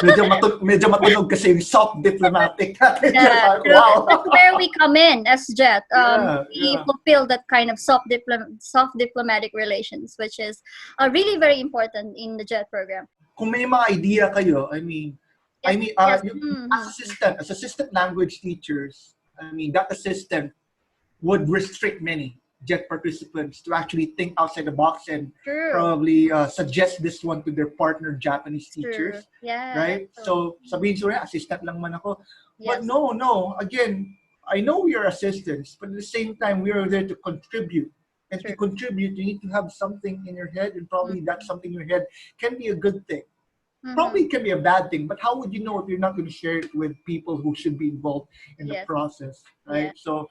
medyo matunog kasi yung soft diplomatic natin.
yeah, so
Wow.
that's where we come in as JET.
Yeah,
We
yeah.
fulfill that kind of soft diplomatic relations, which is really very important in the JET program.
Kung may mga idea kayo, I mean,
Yes, yes.
as assistant language teachers, I mean, that assistant would restrict many JET participants to actually think outside the box and
True.
probably suggest this one to their partner Japanese
True.
teachers,
Yeah.
right?
True.
So sabihin so assistant lang man ako.
Yes.
But no, again, I know we are assistants, but at the same time, we are there to contribute. And to
True.
contribute, you need to have something in your head, and probably that something in your head can be a good thing.
Mm-hmm.
Probably it can be a bad thing, but how would you know if you're not going to share it with people who should be involved in the
Yes.
process,
Yeah.
right? So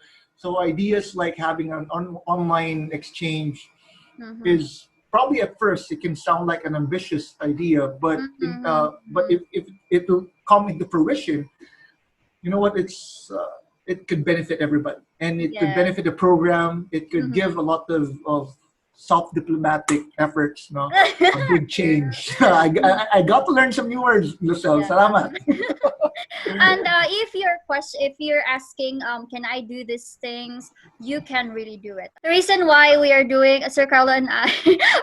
ideas like having an online exchange
Mm-hmm.
is probably at first it can sound like an ambitious idea, but
Mm-hmm.
if it will come into fruition, you know what? It could benefit everybody, and it could
Yes.
benefit the program. It could
Mm-hmm.
give a lot of soft diplomatic efforts. No, a big
True.
change. I got to learn some new words, Lucille.
Yeah.
Salamat.
And if you're asking, can I do these things? You can really do it. The reason why we are doing, Sir Carlo and I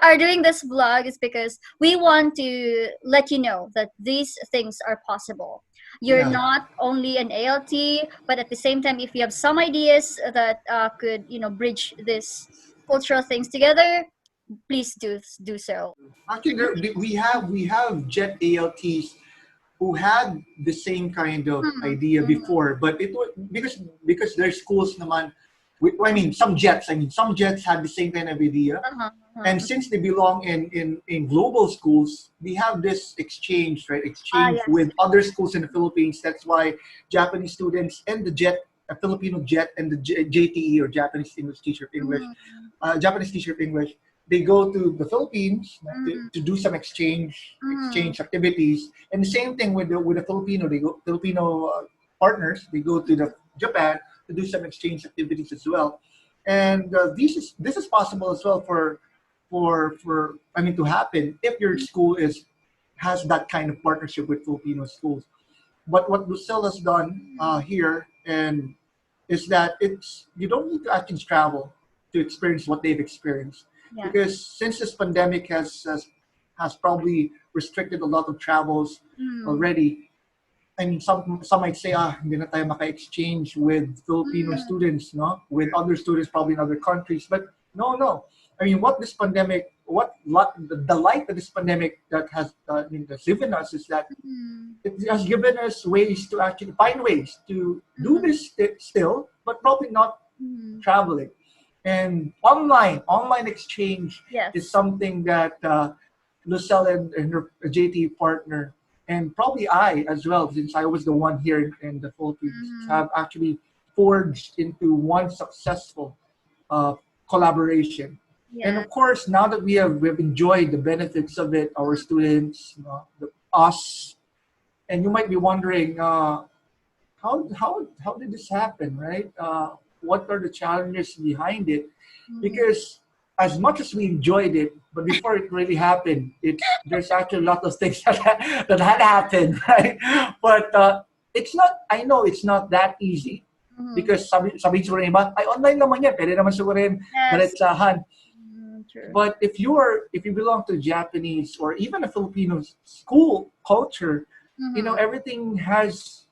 are doing this vlog is because we want to let you know that these things are possible. You're
Yeah.
not only an ALT, but at the same time, if you have some ideas that could, bridge this cultural things together, please do so.
Actually, we have Jet ALTs who had the same kind of
Mm-hmm.
idea before, but it was because their schools naman. I mean, some jets. I mean, some jets had the same kind of idea,
Uh-huh,
and
uh-huh.
since they belong in global schools, we have this exchange, right?
Ah,
Exchange
yes.
with other schools in the Philippines. That's why Japanese students and the Jet, a Filipino Jet, and the JTE or Japanese English teacher of English,
Mm-hmm.
Japanese teacher of English, they go to the Philippines
Mm-hmm.
to do some
Mm-hmm.
exchange activities. And the same thing with the Filipino, they go Filipino partners. They go to the Japan to do some exchange activities as well. And this is possible as well for I mean to happen if your school is has that kind of partnership with Filipino schools. But what Lucille has done here and is that it's you don't need to actually travel to experience what they've experienced
Yeah.
because since this pandemic has probably restricted a lot of travels
Mm.
already. I mean, some might say, hindi na tayo maka-exchange with Filipino
Mm.
students, no, with other students probably in other countries. But no, no. I mean, the light that this pandemic that has that's given us is that
Mm.
it has given us ways to actually find ways to do
Mm.
this still, but probably not
Mm.
traveling. And online exchange is
Yes.
something that Lucelle and her JT partner, and probably I as well, since I was the one here in the Philippines,
Mm.
have actually forged into one successful uh, collaboration. And
Yeah.
of course, now that we've enjoyed the benefits of it, our students, us, and you might be wondering, how did this happen, right? What are the challenges behind it?
Mm.
Because as much as we enjoyed it, but before it really happened, there's actually a lot of things that had happened, right? But it's not. I know it's not that easy
Mm.
because sabi siguro ng iba, ay online naman yan, pwede naman siguro yan
Yes.
diretsahan.
True.
But if you belong to Japanese or even a Filipino school culture,
Mm-hmm.
everything has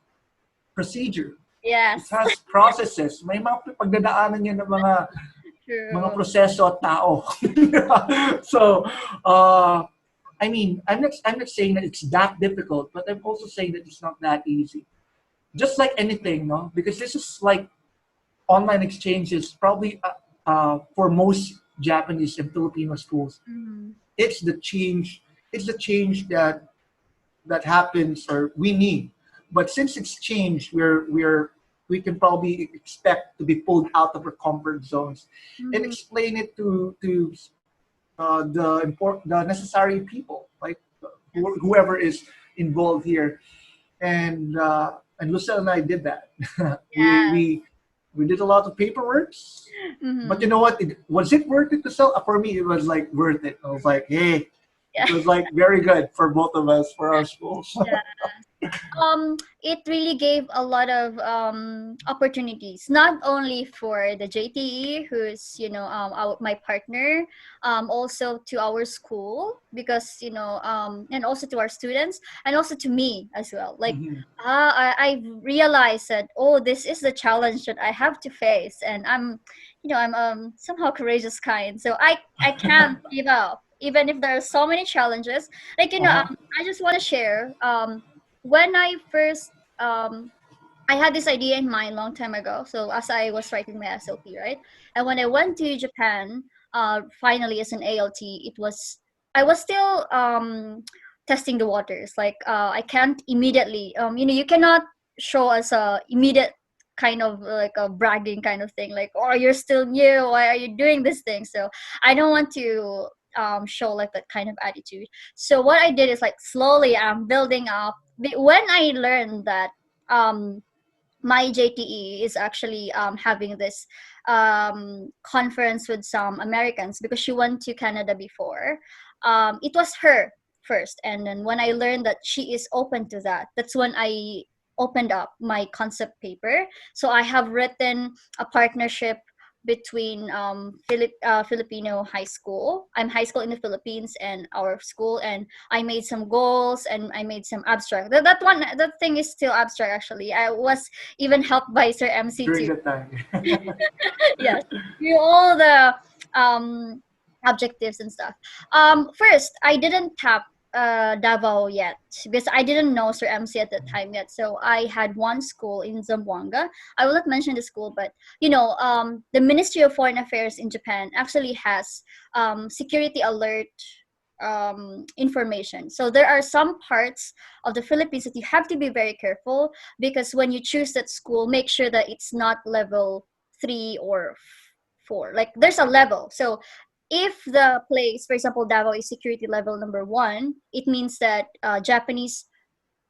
procedure. It
Yes.
has processes. May mga pagdadaanan yan ng mga
True.
proseso at tao. So, uh, I mean, I'm not saying that it's that difficult, but I'm also saying that it's not that easy. Just like anything, no? Because this is like online exchanges, probably for most Japanese and Filipino schools.
Mm-hmm.
It's the change. It's the change that happens or we need. But since it's changed, we can probably expect to be pulled out of our comfort zones and
Mm-hmm.
explain it to the necessary people, like
Yes.
whoever is involved here. And Lucille and I did that. we
Yes.
we we did a lot of paperwork, but
Mm-hmm.
you know what? Was it worth it to sell? For me, it was like worth it. I was like, hey, it
Yeah.
was like very good for both of us for our schools.
Yeah. It really gave a lot of opportunities, not only for the JTE, who's my partner, also to our school, because and also to our students, and also to me as well. Like,
Mhm.
I realized that, oh, this is the challenge that I have to face, and I'm somehow courageous kind, so I can't give up even if there are so many challenges. Like,
Uh-huh.
I just want to share when I first um I had this idea in mind long time ago. So as I was writing my SOP, right? And when I went to Japan, finally as an ALT, I was still testing the waters. Like I can't immediately, you cannot show us a immediate kind of like a bragging kind of thing. Like, oh, you're still new. Why are you doing this thing? So I don't want to show like that kind of attitude. So what I did is like slowly I'm building up. When I learned that um my JTE is actually having this conference with some Americans because she went to Canada before. It was her first, and then when I learned that she is open to that, that's when I opened up my concept paper. So I have written a partnership between Filipino high school. I'm high school in the Philippines and our school, and I made some goals and I made some abstract. That thing is still abstract actually. I was even helped by Sir MC
during
too.
the time.
Yes, do all the objectives and stuff. First, I didn't tap Davao yet because I didn't know Sir MC at that time yet. So I had one school in Zamboanga. I will not mention the school, but the Ministry of Foreign Affairs in Japan actually has security alert information. So there are some parts of the Philippines that you have to be very careful because when you choose that school, make sure that it's not level 3 or 4. Like there's a level. So if the place, for example, Davao is security level number 1, it means that Japanese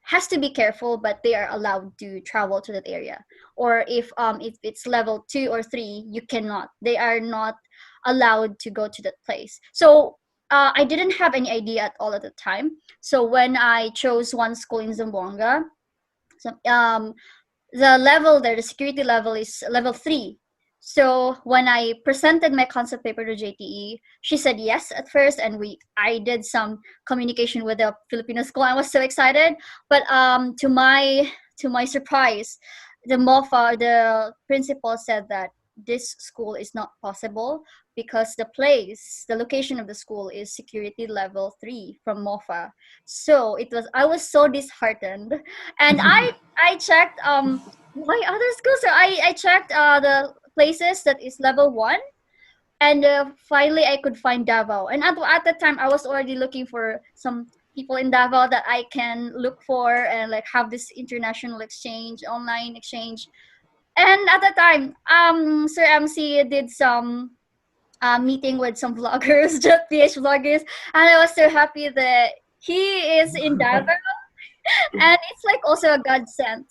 has to be careful, but they are allowed to travel to that area. Or if it's level 2 or 3, you cannot. They are not allowed to go to that place. So I didn't have any idea at all at the time. So when I chose one school in Zamboanga, so, the level there, the security level is level 3. So when I presented my concept paper to JTE, she said yes at first, and I did some communication with the Filipino school. I was so excited, but to my surprise, the principal said that this school is not possible because the location of the school is security level 3 from MOFA. So I was so disheartened, and I checked why other schools. So I checked the places that is level 1, and finally I could find Davao. And at the time I was already looking for some people in Davao that I can look for and like have this international exchange, online exchange. And at the time, Sir MC did some meeting with some vloggers, JET Ph vloggers, and I was so happy that he is in Davao, and it's like also a godsend,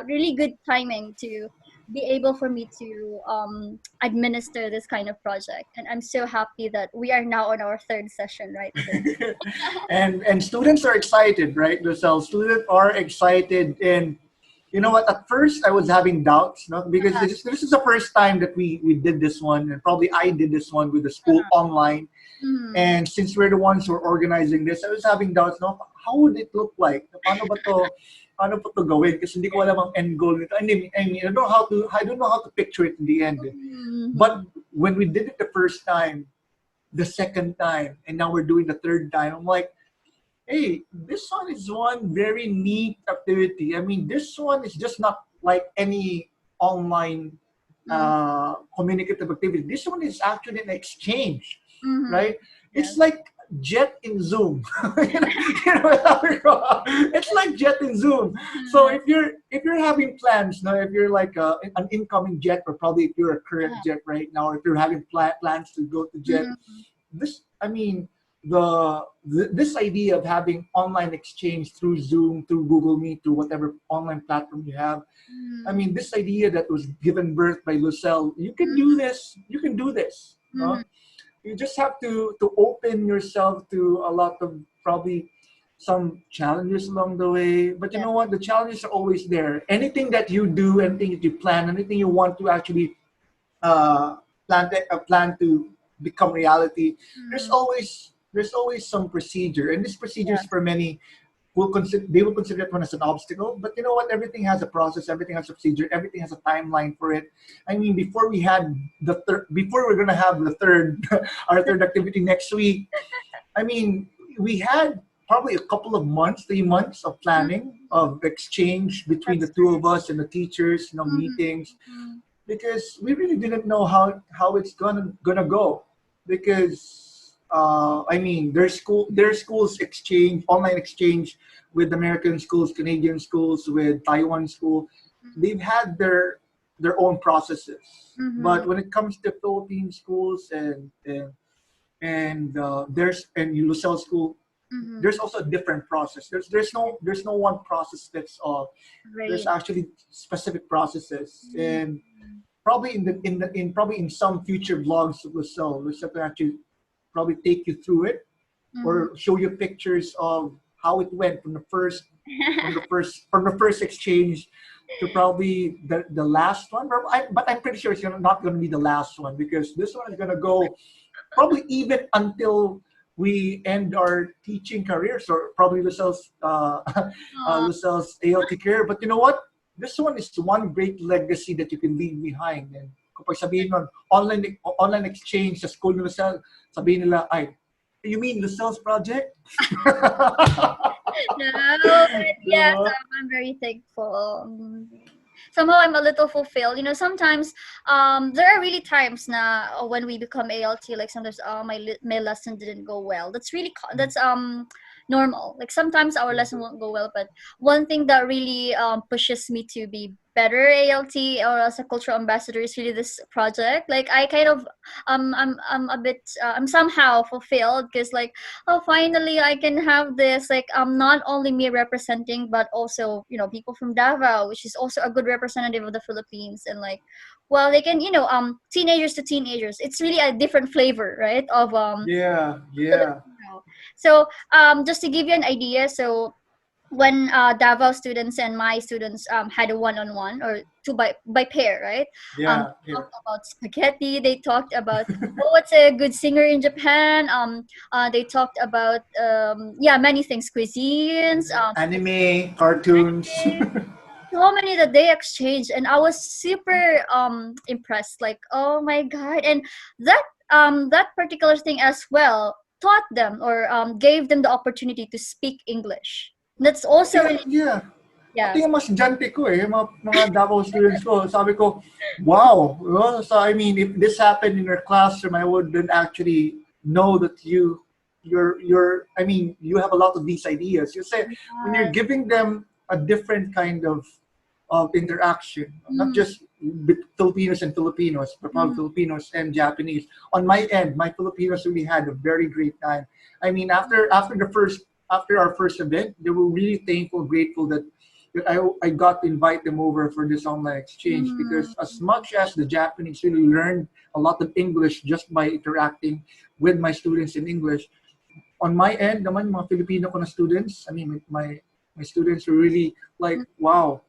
really good timing to be able for me to administer this kind of project. And I'm so happy that we are now on our third session, right, sir?
And students are excited, right? So students are excited, and you know what? At first, I was having doubts, no, because this is the first time that we did this one, and probably I did this one with the school online.
Mm,
And since we're the ones who are organizing this, I was having doubts, no? How would it look like? Paano ba to gawin? Kasi hindi ko alam ang end goal nito. I mean, I don't know how to picture it in the end.
mm,
But when we did it the first time, the second time, and now we're doing the third time, I'm like, hey, this one is one very neat activity. I mean, this one is just not like any online
mm,
communicative activity. This one is actually an exchange,
mm,
right? It's
yes.
like Jet in Zoom. It's like Jet in Zoom. So
Mm,
if you're having plans, now if you're like an incoming Jet, or probably if you're a current Jet right now, or if you're having plans to go to Jet,
mm,
this I mean this idea of having online exchange through Zoom, through Google Meet, through whatever online platform you have. I
mm,
mean, this idea that was given birth by Lucelle, you can do this. You can do this.
mm,
You just have to open yourself to a lot of probably some challenges along the way. But you
yes.
know what? The challenges are always there. Anything that you do, anything that you plan, anything you want to actually uh, plan to become reality, there's
Mm,
always there's always some procedure, and this procedure is
yes.
for many will consider it one as an obstacle. But you know what? Everything has a process, everything has a procedure, everything has a timeline for it. I mean, before we're gonna have the third our third activity next week, I mean, we had probably a couple of months, 3 months of planning, of exchange between the
That's
two of us and the teachers, meetings,
mm-hmm.
because we really didn't know how it's gonna go, because I mean their schools exchange, online exchange with American schools, Canadian schools, with Taiwan school. They've had their own processes,
Mm-hmm.
but when it comes to Philippine schools and there's and USL school,
Mm-hmm.
there's also a different process. There's no one process that's all. There's
Right.
actually specific processes,
Mm-hmm.
and probably in some future vlogs of Lucille can actually probably take you through it,
Mm-hmm.
or show you pictures of how it went from the first exchange to probably the last one. But I'm pretty sure it's not going to be the last one, because this one is going to go probably even until we end our teaching careers, or probably
Aw,
Lucille's ALT career. But you know what? This one is one great legacy that you can leave behind. And kapag sabihin nun, online exchange sa school ni Lucelle, sabihin nila, ay, you mean Lucille's project?
no, but yes,
Diba?
I'm very thankful. Somehow I'm a little fulfilled. Sometimes there are really times na when we become ALT, like sometimes my lesson didn't go well. That's really that's normal. Like sometimes our lesson won't go well, but one thing that really pushes me to be better ALT or as a cultural ambassador is really this project. Like I kind of I'm a bit I'm somehow fulfilled, because like, oh, finally I can have this, like not only me representing, but also people from Davao, which is also a good representative of the Philippines. And like, well, they can teenagers to teenagers, it's really a different flavor, right, of
Yeah, yeah,
Filipino. So just to give you an idea, so when Davao students and my students had a one-on-one or two by pair, right?
yeah,
They
yeah.
talked about spaghetti. They talked about, oh, what's a good singer in Japan. They talked about yeah, many things, cuisines,
Anime, cartoons.
so many that they exchanged, and I was super impressed. Like, oh my god! And that particular thing as well taught them or gave them the opportunity to speak English. That's
Pati
also
nga,
really,
yeah. Pati
yes.
yung mas estudyante ko yung mga Davao students ko, sabi ko, wow. So I mean, if this happened in your classroom, I wouldn't actually know that I mean, you have a lot of these ideas. You say, when you're giving them a different kind of interaction, not
Mm,
just with Filipinos and Filipinos, but probably
mm,
Filipinos and Japanese. On my end, my Filipinos really had a very great time. I mean, after our first event, they were really thankful, grateful that I got to invite them over for this online exchange,
mm,
because as much as the Japanese really learned a lot of English just by interacting with my students in English, on my end naman, mga Filipino ko na students, I mean, my students were really like,
mm,
wow,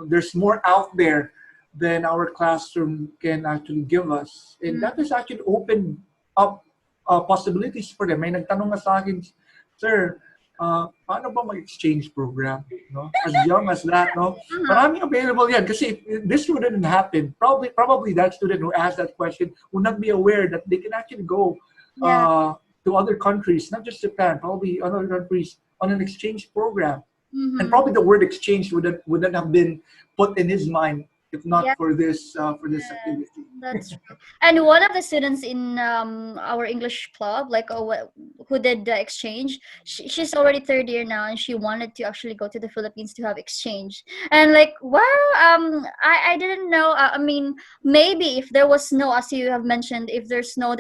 there's more out there than our classroom can actually give us. And
mm.
that has actually opened up possibilities for them. May nagtanong nga sa akin, sir, paano ba mag-exchange program? No? As young as that, no?
Uh-huh.
Maraming available yan. Kasi if this wouldn't happen, probably that student who asked that question would not be aware that they can actually go
Yeah.
uh, to other countries, not just Japan, probably other countries on an exchange program. And
Mm-hmm.
probably the word exchange wouldn't have been put in his mind if not
Yeah.
for this
Yes,
activity.
that's true. And one of the students in our English club, like who did the exchange, she's already third year now, and she wanted to actually go to the Philippines to have exchange. And like, wow, I didn't know. I mean, maybe if there was no, as you have mentioned, if there's no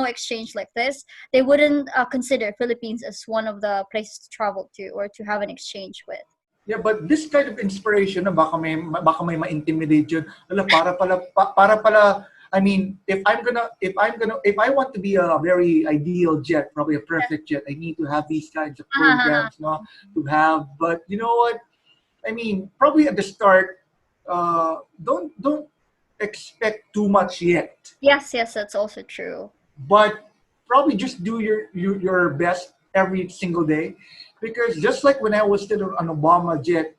exchange like this, they wouldn't consider Philippines as one of the places to travel to or to have an exchange with.
Yeah, but this kind of inspiration, baka may ma-intimidate yun. Wala, para pala, I mean, if I want to be a very ideal jet, probably a perfect jet, I need to have these kinds of programs, no, to have. But you know what? I mean, probably at the start, don't expect too much yet.
Yes, yes, that's also true.
But probably just do your best every single day, because just like when I was still on Obama jet,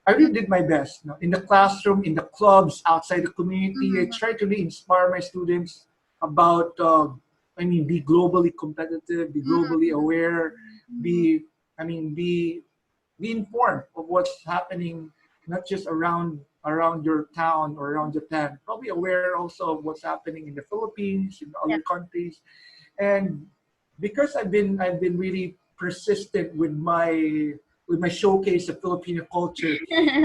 I really did my best, in the classroom, in the clubs, outside the community. I
Mm-hmm.
try to really inspire my students about, I mean, be globally competitive, be globally aware,
Mm-hmm.
be I mean, be informed of what's happening, not just around your town or around Japan. Probably aware also of what's happening in the Philippines, in
Yeah.
other countries, and because I've been really persistent with my showcase of Filipino culture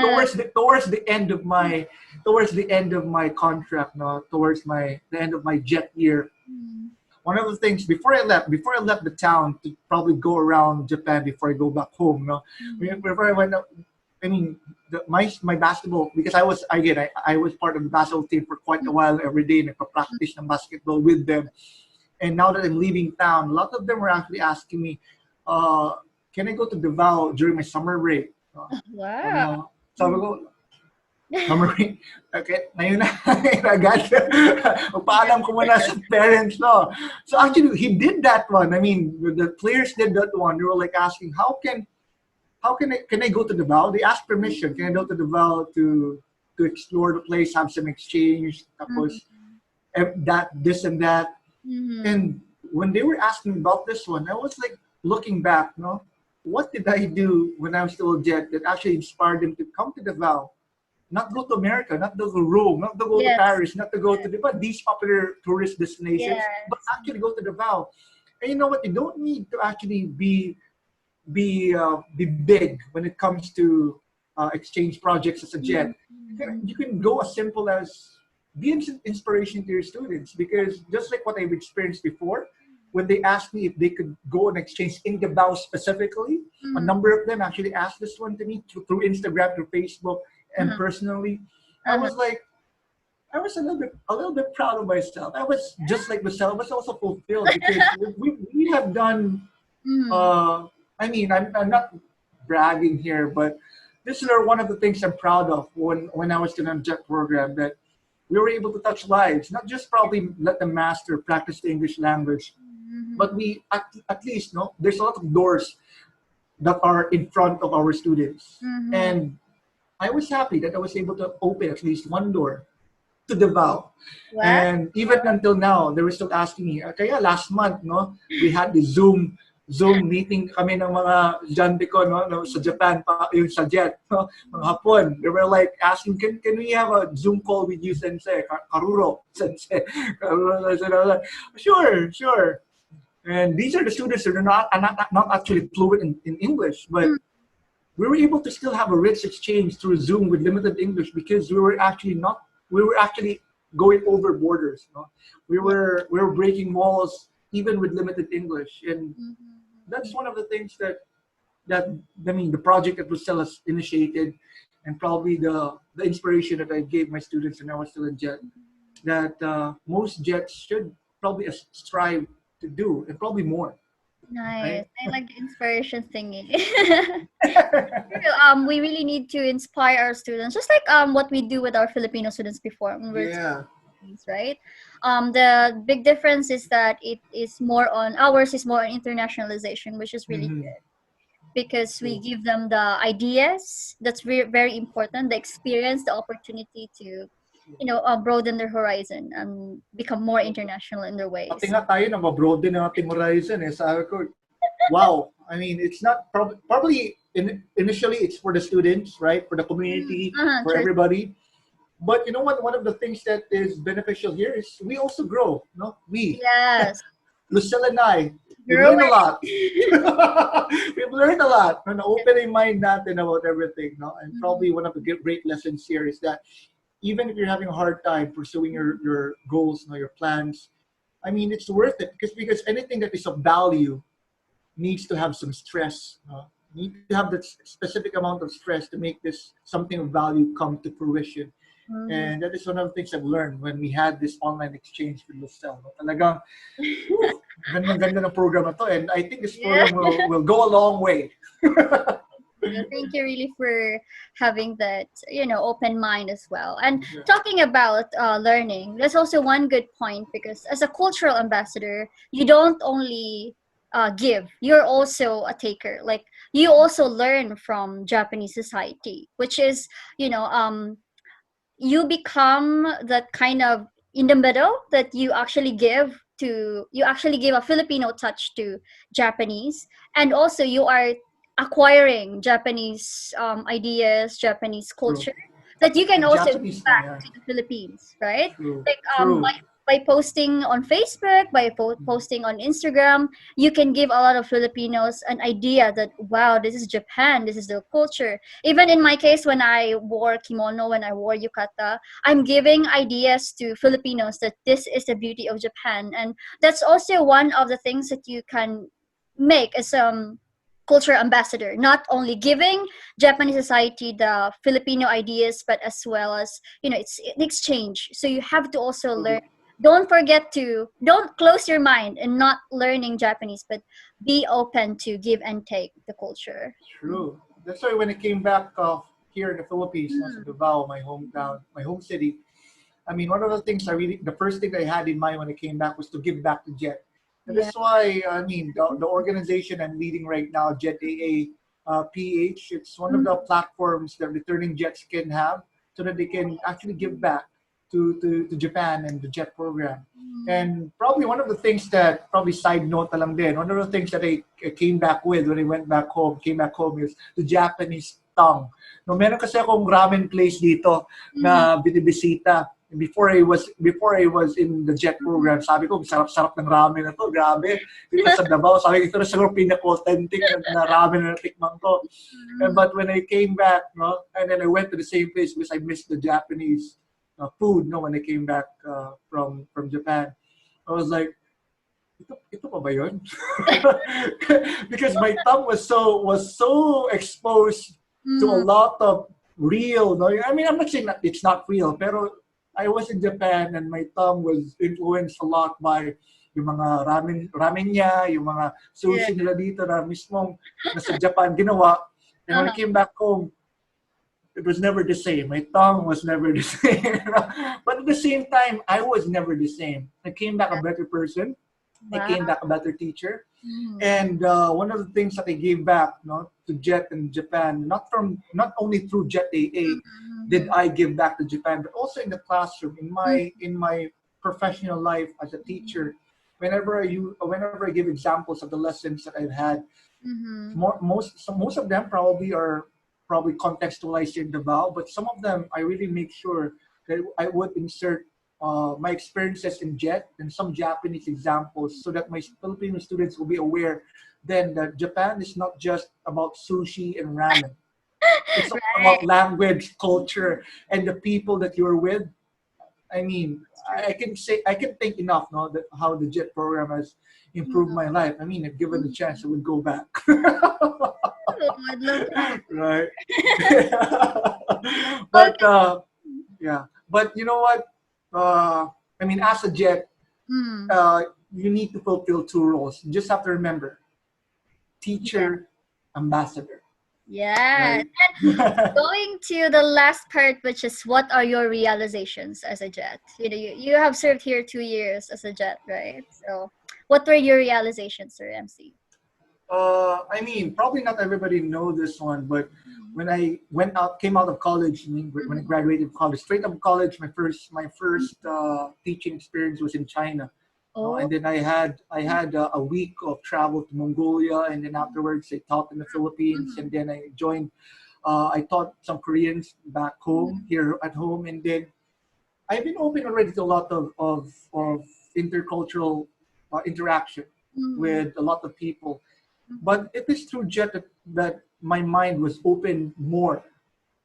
towards the end of my contract, no, towards the end of my jet year.
Mm.
One of the things before I left the town to probably go around Japan before I go back home, no,
Mm.
before I went, I mean, my basketball, because I was part of the basketball team for quite a while every day, nagpa-practice ng basketball with them. And now that I'm leaving town, a lot of them were actually asking me, can I go to Davao during my summer break? Sabi
Wow.
ko, sabi ko, summer break? Okay, ngayon na, agad. Magpaalam ko muna sa parents, no? So actually, he did that one. I mean, the players did that one. They were like asking, can I go to Davao? They asked permission. Can I go to Davao to explore the place, have some exchange, tapos this and that.
Mm-hmm.
And when they were asking about this one, I was like looking back, no, what did I do when I was still a jet that actually inspired them to come to Davao, not go to America, not to go to Rome, not to go to
Yes.
Paris, not to go to these popular tourist destinations, but
Yes.
actually go to Davao. And you know what? You don't need to actually be big when it comes to exchange projects as a jet.
Mm-hmm.
You can go as simple as be an inspiration to your students, because just like what I've experienced before, when they asked me if they could go on exchange in Davao specifically, a
Mm-hmm.
number of them actually asked this one to me through Instagram, through Facebook, and
Uh-huh.
personally. I
Uh-huh.
was like, I was a little bit proud of myself. I was just like myself. I was also fulfilled because we have done.
Mm-hmm.
Uh, I mean, I'm not bragging here, but this is one of the things I'm proud of when I was in a JET program, that we were able to touch lives, not just probably let them master, practice the English language, but
Mm-hmm.
we at least, no, there's a lot of doors that are in front of our students,
Mm-hmm.
and I was happy that I was able to open at least one door to Davao.
Wow.
And even until now, they were still asking me, kaya last month, no, we had the Zoom meeting kami ng mga estudyante ko, no, sa Japan, yung sa JET, no, mga Hapon. They were like asking, can we have a Zoom call with you, Sensei? Karuro, Sensei. Karuro, Sensei. I was like, sure. And these are the students that are not actually fluent in English, but we were able to still have a rich exchange through Zoom with limited English, because we were actually going over borders. No?
Yeah.
We were breaking walls even with limited English, and
Mm-hmm.
that's one of the things that I mean, the project that Lucille has initiated, and probably the inspiration that I gave my students when I was still in JET, that most JETs should probably strive to do, and probably more,
Nice.
right?
I like the inspiration thingy. True. We really need to inspire our students, just like what we do with our Filipino students before when we're
Yeah.
teens, right? The big difference is that it is more on ours is more on internationalization, which is really
Mm-hmm.
good because we give them the ideas. That's very very important. The experience, the opportunity to, broaden their horizon and become more international in their
Pati
ways.
nga tayo na mabroaden ng ating horizon eh. Sabi ko, wow. I mean, it's not probably initially it's for the students, right? For the community, for
True.
everybody. But you know what? One of the things that is beneficial here is we also grow. No,
Yes.
Lucille and I, we've learned a
Growing.
lot. We've learned a lot. No, opening mind natin about everything. No, and probably one of the great lessons here is that even if you're having a hard time pursuing your goals, your plans, I mean, it's worth it because anything that is of value needs to have some stress. Need to have that specific amount of stress to make this something of value come to fruition.
Mhm.
And that is one of the things I've learned when we had this online exchange with Lucelle. Talagang, whew, ganda ng program na to. And I think this
Yeah.
program will go a long way.
Yeah, thank you really for having that, open mind as well. And
Yeah.
talking about learning, that's also one good point because as a cultural ambassador, you don't only give, you're also a taker. Like you also learn from Japanese society, which is, you become that kind of in the middle that you actually give a Filipino touch to Japanese, and also you are acquiring Japanese ideas, Japanese
True.
culture, that you can
And
also give
Japanese,
back
yeah.
to the Philippines, right?
True.
Like
True.
by posting on Facebook, by posting on Instagram, you can give a lot of Filipinos an idea that wow, this is Japan, this is the culture. Even in my case, when I wore kimono, when I wore yukata, I'm giving ideas to Filipinos that this is the beauty of Japan, and that's also one of the things that you can make as culture ambassador, not only giving Japanese society the Filipino ideas, but as well as it's an exchange. So you have to also learn.
True.
Don't close your mind and not learning Japanese, but be open to give and take the culture.
True. That's why when I came back here in the Philippines, also
Mm.
Davao, my hometown, my home city, I mean, one of the things the first thing I had in mind when I came back was to give back to JET. And
Yeah.
that's why, I mean, the organization I'm leading right now, JET PH, it's one of the
Mm.
platforms that returning JETs can have so that they can actually give back to Japan and the JET program.
Mm.
And probably one of the things that, probably side note na lang din, one of the things that I came back with when I came back home is the Japanese tongue. No, meron kasi akong ramen place dito
Mm.
na binibisita. Before I was in the JET program, sabi ko, sarap-sarap ng ramen na to, grabe. Dito sa Davao, sabi ko, ito na siguro pinaka-authentic na ramen na natikman ko. But when I came back, no, and then I went to the same place because I missed the Japanese food, no, when I came back from Japan, I was like, ito pa ba yun? Because my tongue was so exposed to a
Mm.
lot of real, no, I mean, I'm not saying that it's not real, pero I was in Japan and my tongue was influenced a lot by yung mga ramen niya, yung mga
Yeah.
sushi nila dito na mismong nasa Japan ginawa. And when I
Uh-huh.
came back home, it was never the same. My tongue was never the same. But at the same time, I was never the same. I came back a better person. I
Wow.
came back a better teacher.
Mm.
And one of the things that I gave back, no, to JET in Japan, not only through JET AA did
Mhm.
I give back to Japan, but also in the classroom, in
Mhm.
my professional life as a teacher. Whenever I give examples of the lessons that I've had,
Mhm.
most of them probably contextualized in Davao, but some of them I really make sure that I would insert my experiences in JET and some Japanese examples so that my Filipino students will be aware then that Japan is not just about sushi and ramen. It's also
Right.
about language, culture, and the people that you're with. I mean,
That's true.
I can think enough, no, that how the JET program has improved my life. I mean, if given the chance, I would go back.
Oh, I'd love
Right.
to.
But yeah, but you know what? I mean, as a JET,
Mm.
you need to fulfill two roles. You just have to remember,
Yeah.
teacher, ambassador,
Yes.
right?
Going to the last part, which is what are your realizations as a jet? You have served here 2 years as a jet, right? So, what were your realizations, Sir MC?
I mean, probably not everybody know this one, but
Mm.
when I came out of college, I mean, when I
Mhm.
graduated college, straight out of college, my first teaching experience was in China. No,
Oh.
and then I had a week of travel to Mongolia, and then afterwards I taught in the Philippines, and
Mhm.
then I joined. I taught some Koreans back home
Mhm.
here at home, and then I've been open already to a lot of intercultural interaction
Mhm.
with a lot of people.
Mhm.
But it is through JET that my mind was open more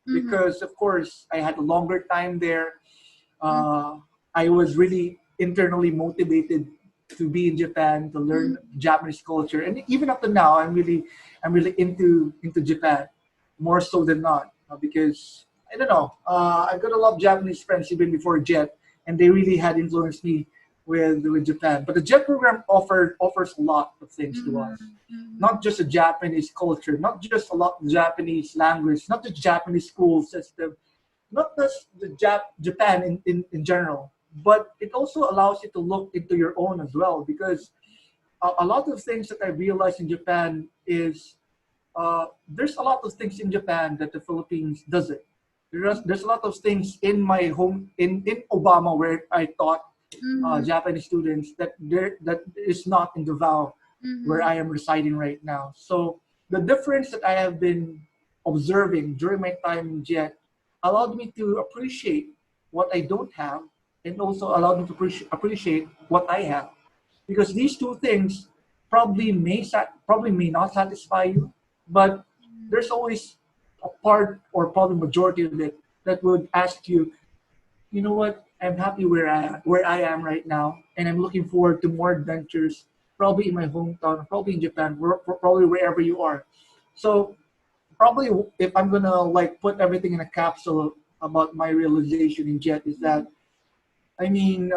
Mhm.
because, of course, I had a longer time there.
Mhm.
Uh, I was really internally motivated to be in Japan to learn
Mhm.
Japanese culture, and even up to now, I'm really into Japan more so than not because I don't know. I've got a lot of Japanese friends even before JET, and they really had influenced me with Japan. But the JET program offers a lot of things to us,
Mhm. Mhm.
not just a Japanese culture, not just a lot of Japanese language, not just Japanese school system, not just Japan in general, but it also allows you to look into your own as well because a lot of things that I realized in Japan is there's a lot of things in Japan that the Philippines doesn't. There's a lot of things in my home in Obama where I taught
Mhm.
Japanese students that is not in Davao where
Mhm.
I am residing right now. So the difference that I have been observing during my time in JET allowed me to appreciate what I don't have, and also allowed me to appreciate what I have. Because these two things probably may not satisfy you, but there's always a part, or probably majority of it, that would ask you, you know what, I'm happy where I am right now, and I'm looking forward to more adventures, probably in my hometown, probably in Japan, probably wherever you are. So probably, if I'm gonna like put everything in a capsule about my realization in JET, is that, I mean,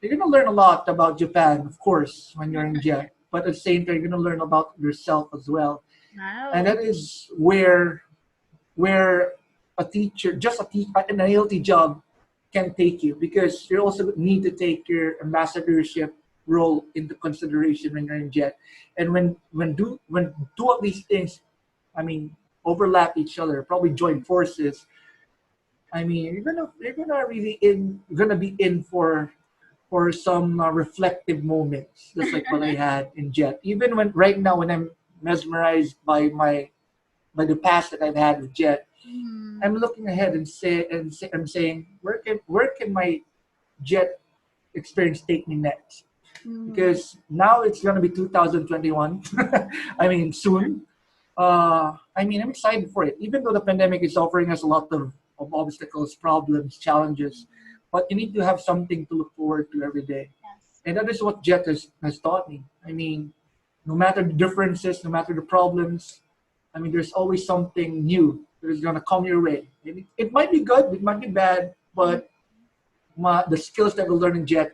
you're gonna learn a lot about Japan, of course, when you're in JET, but at the same time, you're gonna learn about yourself as well, and
Wow.
that is where a teacher, just an ALT job can take you, because you also need to take your ambassadorship role into consideration when you're in JET, and when two of these things, I mean, overlap each other, probably join forces. I mean, you're gonna really gonna be in for some reflective moments, just like what I had in JET. Even when right now, when I'm mesmerized by the past that I've had with JET,
Mm,
I'm looking ahead I'm saying, where can my JET experience take me next?
mm,
Because now it's gonna be 2021. I mean, soon. I mean, I'm excited for it. Even though the pandemic is offering us a lot of obstacles, problems, challenges, but you need to have something to look forward to every day.
yes.
And that is what JET has taught me. I mean, no matter the differences, no matter the problems, I mean, there's always something new that is going to come your way. It might be good, it might be bad,
Mm,
but the skills that we learned in JET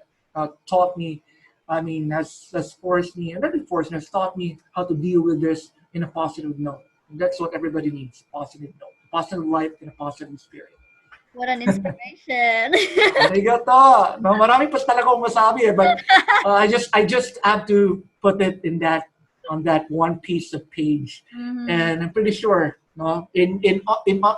taught me, I mean, has forced me, and not really forced me, has taught me how to deal with this in a positive note. And that's what everybody needs, a positive note, a positive life, and a positive spirit.
what an inspiration.
Arigato. No, marami pa talaga akong masabi eh, but I just have to put it in that on that one piece of page,
Hmm.
and I'm pretty sure, no, in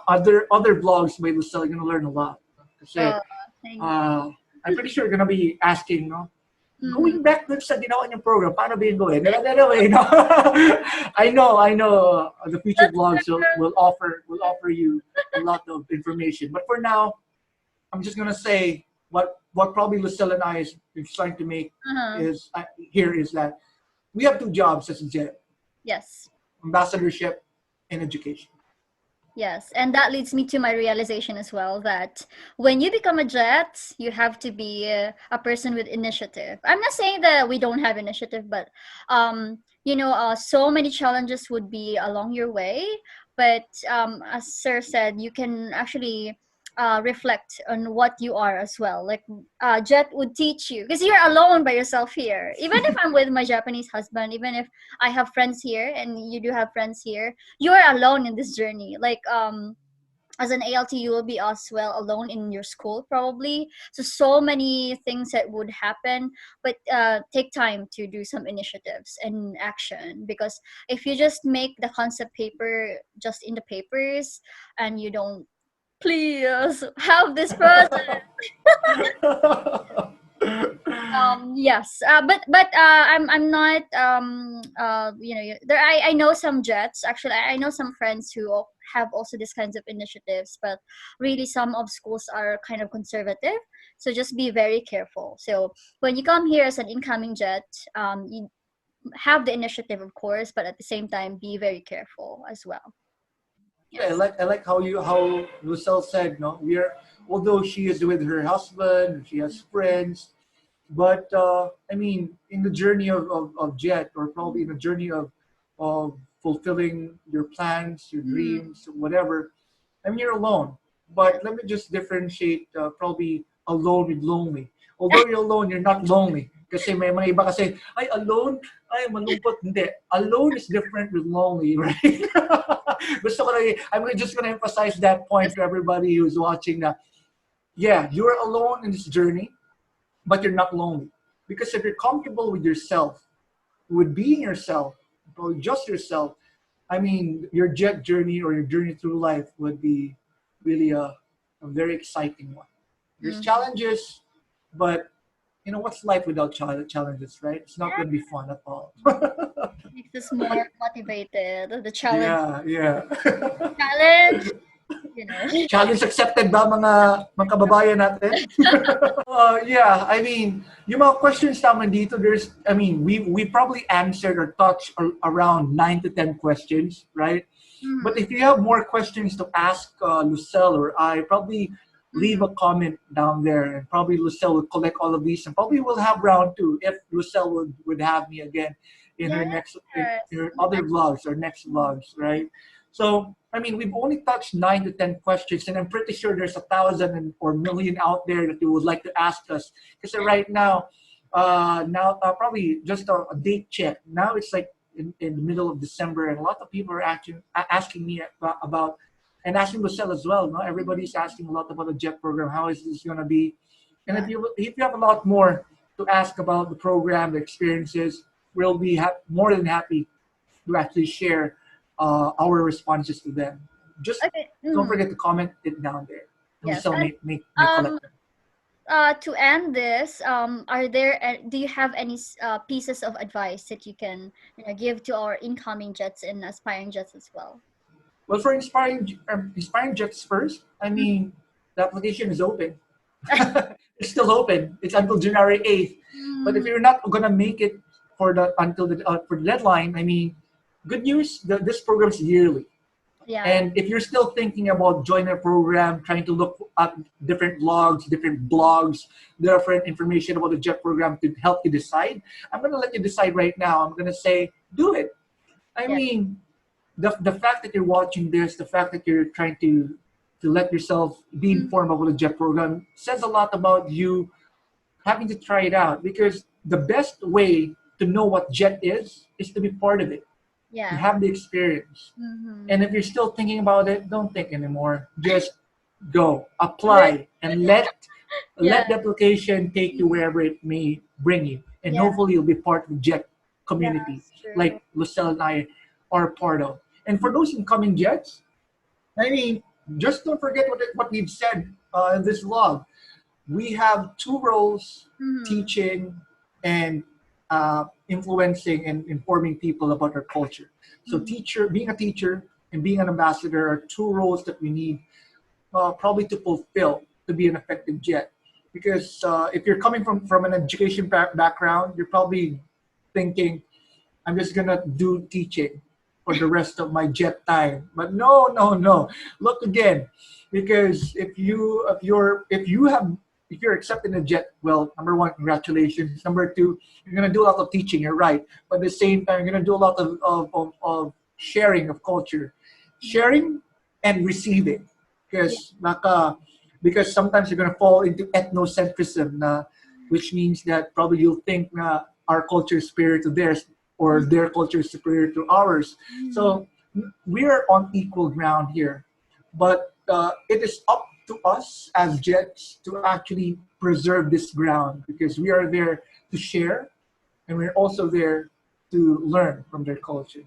other vlogs, by Lucille, you're gonna learn a lot. Kasi
Oh, thank you.
I'm pretty sure you're gonna be asking, no,
Hmm.
going back dun sa ginawa niyong program, paano ba yung gawin? Anyway, no, I know, the future
That's
vlogs will offer you a lot of information, but for now, I'm just gonna say what probably Lucille and I is trying to make
uh-huh.
is here is that we have two jobs as a JET:
Yes.
ambassadorship and education.
Yes, and that leads me to my realization as well that when you become a jet, you have to be a person with initiative. I'm not saying that we don't have initiative, but so many challenges would be along your way. But as Sir said, you can actually reflect on what you are as well. Like Jet would teach you because you're alone by yourself here. Even if I'm with my Japanese husband, even if I have friends here and you do have friends here, you're alone in this journey. Like as an ALT, you will be as well alone in your school probably. So many things that would happen, but take time to do some initiatives and action, because if you just make the concept paper just in the papers and you don't please have this process. Yes, I'm not there. I know some jets actually. I know some friends who have also these kinds of initiatives, but really some of schools are kind of conservative. So just be very careful. So when you come here as an incoming jet, you have the initiative, of course, but at the same time, be very careful as well.
Yeah,
Yes.
I like how Lucille said, no, although she is with her husband, she has friends, but I mean, in the journey of Jet, or probably in the journey of fulfilling your plans, your
Mm-hmm.
dreams, whatever, I mean, you're alone.
Yes.
But let me just differentiate, probably alone with lonely. Although you're alone, you're not lonely. Kasi may mga iba kasi, ay, alone, ay, malungkot. Hindi. Alone is different with lonely, right? Gusto ko lang, just going to emphasize that point
Yes.
to everybody who's watching na, yeah, you're alone in this journey, but you're not lonely. Because if you're comfortable with yourself, with being yourself, or just yourself, I mean, your jet journey or your journey through life would be really a very exciting one. There's
Mm-hmm.
challenges, but what's life without challenges, right? It's not going to be fun at all.
makes us more motivated. The challenge,
Yeah, yeah.
challenge, you know.
Challenge accepted ba mga kababayan natin? Yeah, I mean, yung mga questions naman dito, we probably answered or touched around 9 to 10 questions, right? But if you have more questions to ask Lucelle or I, probably leave a comment down there, and probably Lucelle will collect all of these, and probably we'll have round two if Lucelle would have me again in her
Yes.
in her other vlogs or next vlogs, right? So I mean, we've only touched 9 to 10 questions, and I'm pretty sure there's 1,000 or million out there that you would like to ask us. Because right now, probably just a date check. Now it's like in the middle of December, and a lot of people are asking me about and asking Lucille as well. No, everybody's asking a lot about the JET program. How is this going to be? And
Yeah.
if you have a lot more to ask about the program, the experiences, we'll be more than happy to actually share our responses to them. Just
Okay.
don't forget to comment it down there. And
Yes.
Lucille
And
may collect them.
to end this, do you have any pieces of advice that you can give to our incoming jets and aspiring jets as well?
Well, for inspiring jets first, I mean, the application is open. It's still open. It's until January 8th. But if
Mm,
you're not gonna make it for the deadline, I mean, good news. This program is yearly.
yeah.
And if you're still thinking about joining a program, trying to look up different vlogs, different blogs, different information about the JET program to help you decide, I'm gonna let you decide right now. I'm gonna say, do it. I
Yeah.
mean, the fact that you're watching this, the fact that you're trying to let yourself be
Mm,
informed about the JET program says a lot about you having to try it out, because the best way to know what JET is to be part of it, to
yeah.
have the experience.
Mm-hmm.
And if you're still thinking about it, don't think anymore. Just go,
Right.
apply, and let
Yeah.
the application take you wherever it may bring you. And
Yeah.
hopefully you'll be part of the JET community,
That's true.
like Lucille and I are part of. And for those incoming Jets, I mean, just don't forget what we've said in this vlog. We have two roles:
Mm-hmm.
teaching and influencing and informing people about our culture. So, being a teacher and being an ambassador are two roles that we need probably to fulfill to be an effective jet. Because if you're coming from an education background, you're probably thinking, I'm just gonna do teaching for the rest of my jet time. But no, no, no. Look again, because if you're accepting a jet, well, number one, congratulations. Number two, you're gonna do a lot of teaching. You're right, but at the same time, you're gonna do a lot of sharing of culture, sharing and receiving,
Yeah.
because because sometimes you're gonna fall into ethnocentrism, which means that probably you'll think our culture is superior to theirs, or their culture is superior to ours.
Mm-hmm.
So we are on equal ground here, but it is up to us as Jets to actually preserve this ground, because we are there to share, and we're also there to learn from their culture.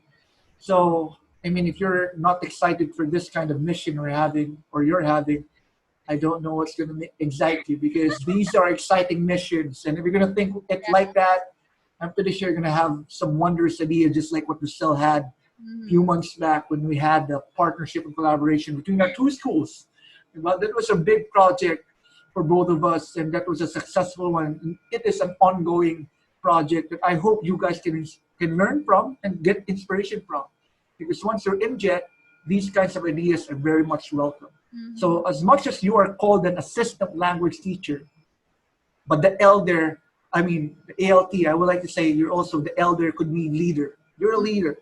So I mean, if you're not excited for this kind of mission we're having or you're having, I don't know what's going to excite you, because these are exciting missions. And if you're going to think it like that, I'm pretty sure you're going to have some wondrous idea, just like what Lucille had a few
Mm-hmm.
months back when we had the partnership and collaboration between our two schools. Well, that was a big project for both of us, and that was a successful one. It is an ongoing project that I hope you guys can learn from and get inspiration from. Because once you're in JET, these kinds of ideas are very much welcome.
Mm-hmm.
So as much as you are called an assistant language teacher, but I mean, the ALT, I would like to say you're also the elder could mean leader. You're a leader.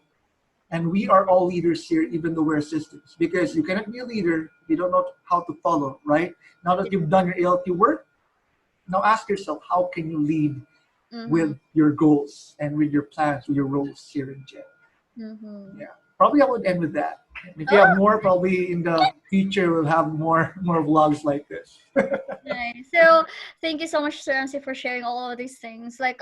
And we are all leaders here, even though we're assistants. Because you cannot be a leader if you don't know how to follow, right? Now that you've done your ALT work, now ask yourself, how can you lead
Mm-hmm.
with your goals and with your plans, with your roles here in JET?
Mm-hmm.
Yeah. Probably I would end with that. And if you have
Oh,
more, probably in the future we'll have more vlogs like this.
nice. So thank you so much, Sir MC, for sharing all of these things. Like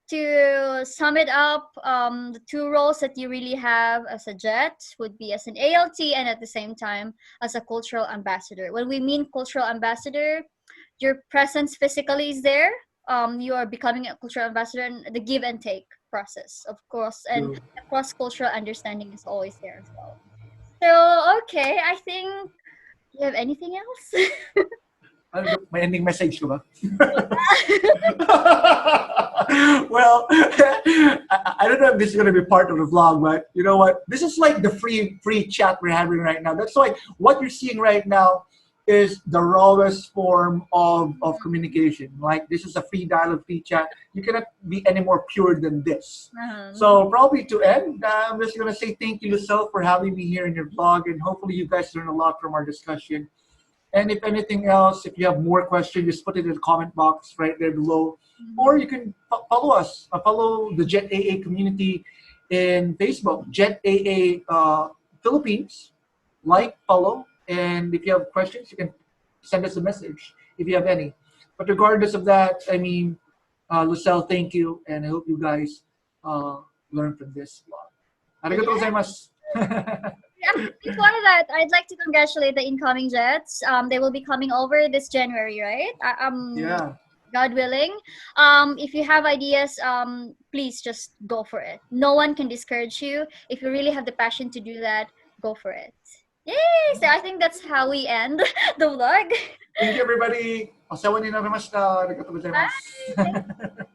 to sum it up, the two roles that you really have as a jet would be as an ALT and at the same time as a cultural ambassador. When we mean cultural ambassador, your presence physically is there. You are becoming a cultural ambassador, and the give and take. process, of course, and
True.
the cross-cultural understanding is always there as well. So, okay, I think, do you have anything else?
Ano, may ending message ko ba? Well, I don't know if this is going to be part of the vlog, but you know what? This is like the free chat we're having right now. That's why what you're seeing right now is the rawest form of communication. Like this is a free dialogue, free chat. You cannot be any more pure than this. So probably to end, I'm just going to say thank you, Lucille, for having me here in your vlog, and hopefully you guys learn a lot from our discussion. And if anything else, if you have more questions, just put it in the comment box right there below. Or you can follow us, follow the JET AA community in Facebook, JET AA Philippines. Like, follow, and if you have questions, you can send us a message if you have any. But regardless of that, I mean, Lucelle, thank you, and I hope you guys learn from this vlog. Arigatou gozaimasu.
Before that, I'd like to congratulate the incoming Jets. They will be coming over this January, right?
Yeah.
God willing. If you have ideas, please just go for it. No one can discourage you. If you really have the passion to do that, go for it. Yay! So I think that's how we end the vlog.
Thank you, everybody. Osawa ni narimashita. Arigatou
Bye.
gozaimasu.